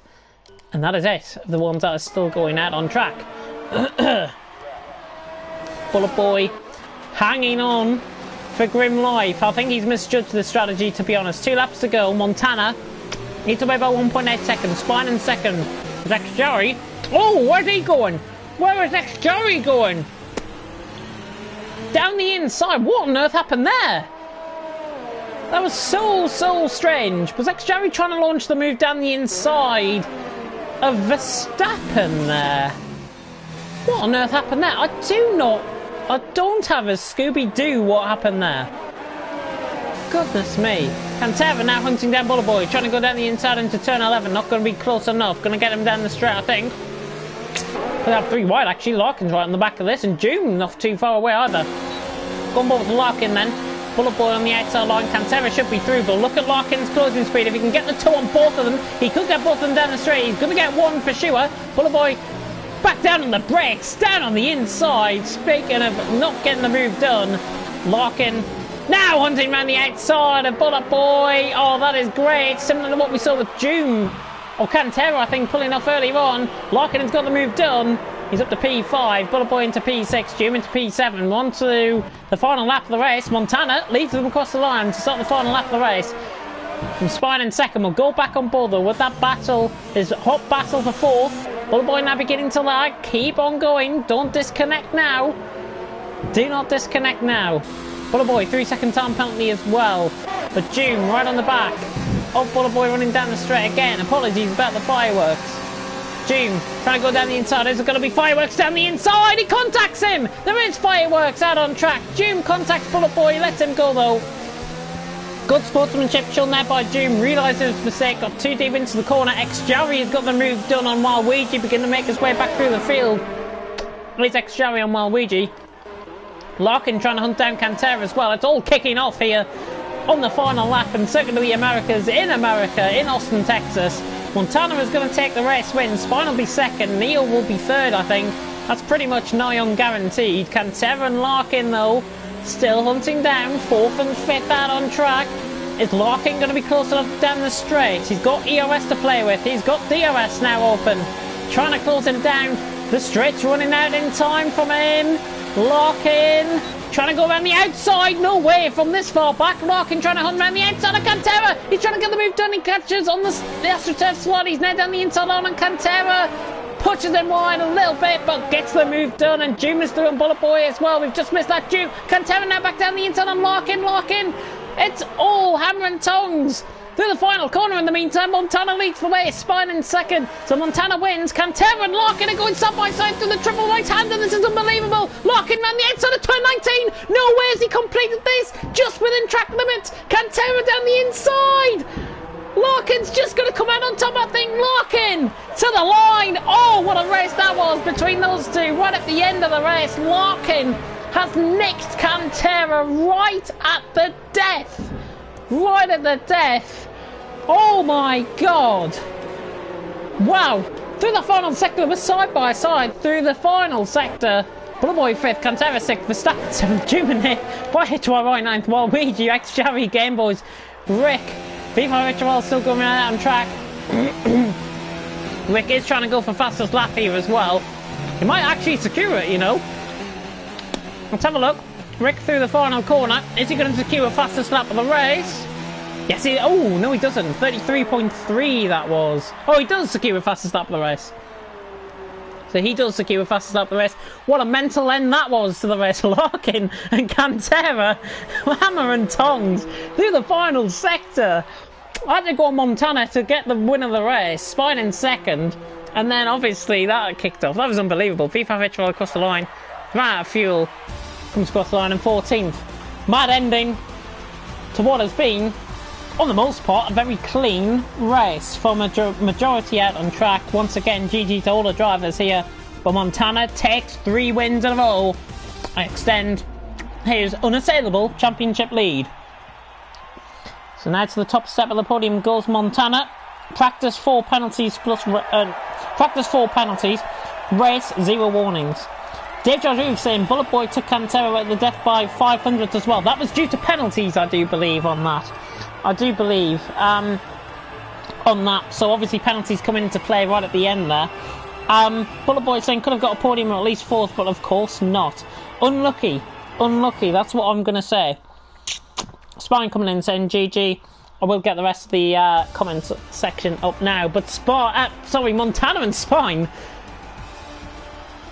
And that is it, the ones that are still going out on track. Bullet Boy hanging on for grim life. I think he's misjudged the strategy, to be honest. 2 laps to go. Montana needs to wait about 1.8 seconds. Spine in second. Is Xjerry? Oh, where's he going? Where is Xjerry going? Down the inside. What on earth happened there? That was so strange. Was Xjerry trying to launch the move down the inside of Verstappen there? What on earth happened there? I don't have a Scooby-Doo what happened there. Goodness me. Cantera now hunting down Bullet Boy, trying to go down the inside into turn 11. Not going to be close enough. Going to get him down the straight, I think. Could have 3 wide actually. Larkin's right on the back of this, and Doom not too far away either. Go on board with Larkin then. Bullet Boy on the outside line. Cantera should be through, but look at Larkin's closing speed. If he can get the 2 on both of them, he could get both of them down the straight. He's going to get 1 for sure. Bullet Boy back down on the brakes, down on the inside. Speaking of not getting the move done, Larkin now hunting around the outside of Bullet Boy. Oh, that is great. Similar to what we saw with Doom or Cantera, I think, pulling off earlier on. Larkin has got the move done. He's up to P5, Bullet Boy into P6, Doom into P7. On to the final lap of the race. Montana leads them across the line to start the final lap of the race. And Spine in second. We'll go back on board though with that battle. There's a hot battle for 4th. Bullet Boy now beginning to lag. Keep on going. Don't disconnect now. Do not disconnect now. Bullet Boy, 3-second time penalty as well. But Doom right on the back of Bullet Boy running down the straight again. Apologies about the fireworks. Doom trying to go down the inside. Is there going to be fireworks down the inside? He contacts him. There is fireworks out on track. Doom contacts Bullet Boy. Lets him go though. Good sportsmanship shown there by Doom. Realises his mistake. Got too deep into the corner. X-Jarry has got the move done on Waluigi. Beginning to make his way back through the field. It's X-Jarry on Waluigi. Larkin trying to hunt down Cantera as well. It's all kicking off here on the final lap. And Circuit of the Americas in America, in Austin, Texas. Montana is going to take the race win. Spine will be second. Neil will be third, I think. That's pretty much nigh on guaranteed. Cantera and Larkin, though, still hunting down. Fourth and fifth out on track. Is Larkin going to be close enough down the straight? He's got EOS to play with. He's got DRS now open. Trying to close him down. The straight's running out in time from him. Larkin trying to go around the outside. No way from this far back. Larkin trying to hunt around the outside of Cantera. He's trying to get the move done. He catches on the AstroTurf slot. He's now down the inside on, and Cantera pushes him wide a little bit, but gets the move done. And Doom is through on Bullet Boy as well. We've just missed that Doom. Cantera now back down the inside on Larkin. Larkin. It's all hammer and tongs. Through the final corner in the meantime, Montana leads the way, Spine in second. So Montana wins. Cantera and Larkin are going side by side through the triple right hand, and this is unbelievable. Larkin ran the outside of turn 19. No way has he completed this. Just within track limits. Cantera down the inside. Larkin's just going to come out on top, I think. Larkin to the line. Oh, what a race that was between those two. Right at the end of the race, Larkin has nicked Cantera right at the death. Right at the death. Oh my god. Wow. Through the final sector, we're side by side. Through the final sector. Bullet Boy 5th, Cantera 6th, Verstappen 7th, Jumine, YHY 9th, Waluigi, X-Jarry, Game Boys, Rick, FIFA Ritual still going out on track. Rick is trying to go for fastest lap here as well. He might actually secure it, you know. Let's have a look. Rick through the final corner. Is he going to secure a fastest lap of the race? Yes, he... Oh, no, he doesn't. 33.3 that was. Oh, he does secure a fastest lap of the race. So he does secure a fastest lap of the race. What a mental end that was to the race. Larkin and Cantera, hammer and tongs through the final sector. I had to go on Montana to get the win of the race. Spine in second. And then, obviously, that kicked off. That was unbelievable. FIFA Ritual across the line. Ran out of fuel. Comes across the line in 14th. Mad ending to what has been, on the most part, a very clean race for majority out on track. Once again, GG to all the drivers here. But Montana takes 3 wins in a row and extend his unassailable championship lead. So now to the top step of the podium goes Montana. Practice 4 penalties plus practice 4 penalties. Race 0 warnings. Dave Georgiou saying Bullet Boy took Cantera at the death by 500th as well. That was due to penalties, I do believe, on that. I do believe on that. So obviously penalties come into play right at the end there. Bullet Boy saying could have got a podium or at least 4th, but of course not. Unlucky. Unlucky. That's what I'm going to say. Spine coming in saying GG. I will get the rest of the comments section up now. But Montana and Spine.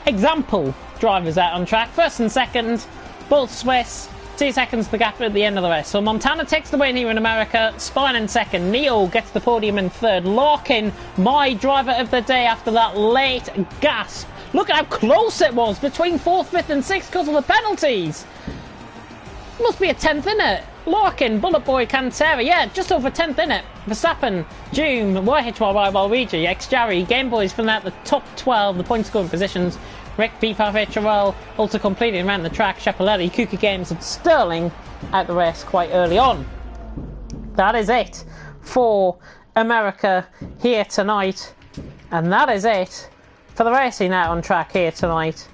Example drivers out on track. First and second, both Swiss. 2 seconds the gap at the end of the race. So Montana takes the win here in America. Spine in second. Neo gets the podium in third. Larkin, my driver of the day after that late gasp. Look at how close it was between 4th, 5th and 6th because of the penalties. Must be a 10th in it. Larkin, Bullet Boy, Cantera. Yeah, just over 10th in it. Verstappen, Doom, YHY, Waluigi, X-Jarry, Game Boys from out the top 12, the point scoring positions. Rick, FIFA, HRL, also completing around the track. Schiaparelli, Kuka Games and Sterling out the race quite early on. That is it for America here tonight. And that is it for the racing out on track here tonight.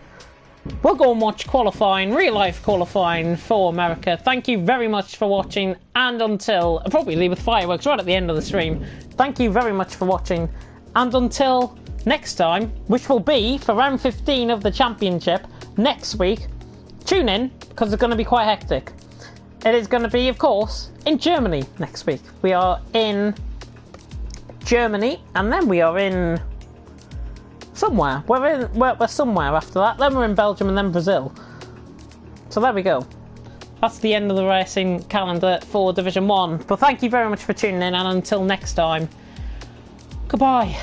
We'll go and watch qualifying, real life qualifying for America. Thank you very much for watching, and until, probably with fireworks right at the end of the stream, thank you very much for watching, and until next time, which will be for round 15 of the championship next week, tune in, because it's going to be quite hectic. It is going to be, of course, in Germany next week. We are in Germany, and then we are in somewhere. We're somewhere after that. Then we're in Belgium and then Brazil. So there we go. That's the end of the racing calendar for Division 1. But thank you very much for tuning in, and until next time, goodbye.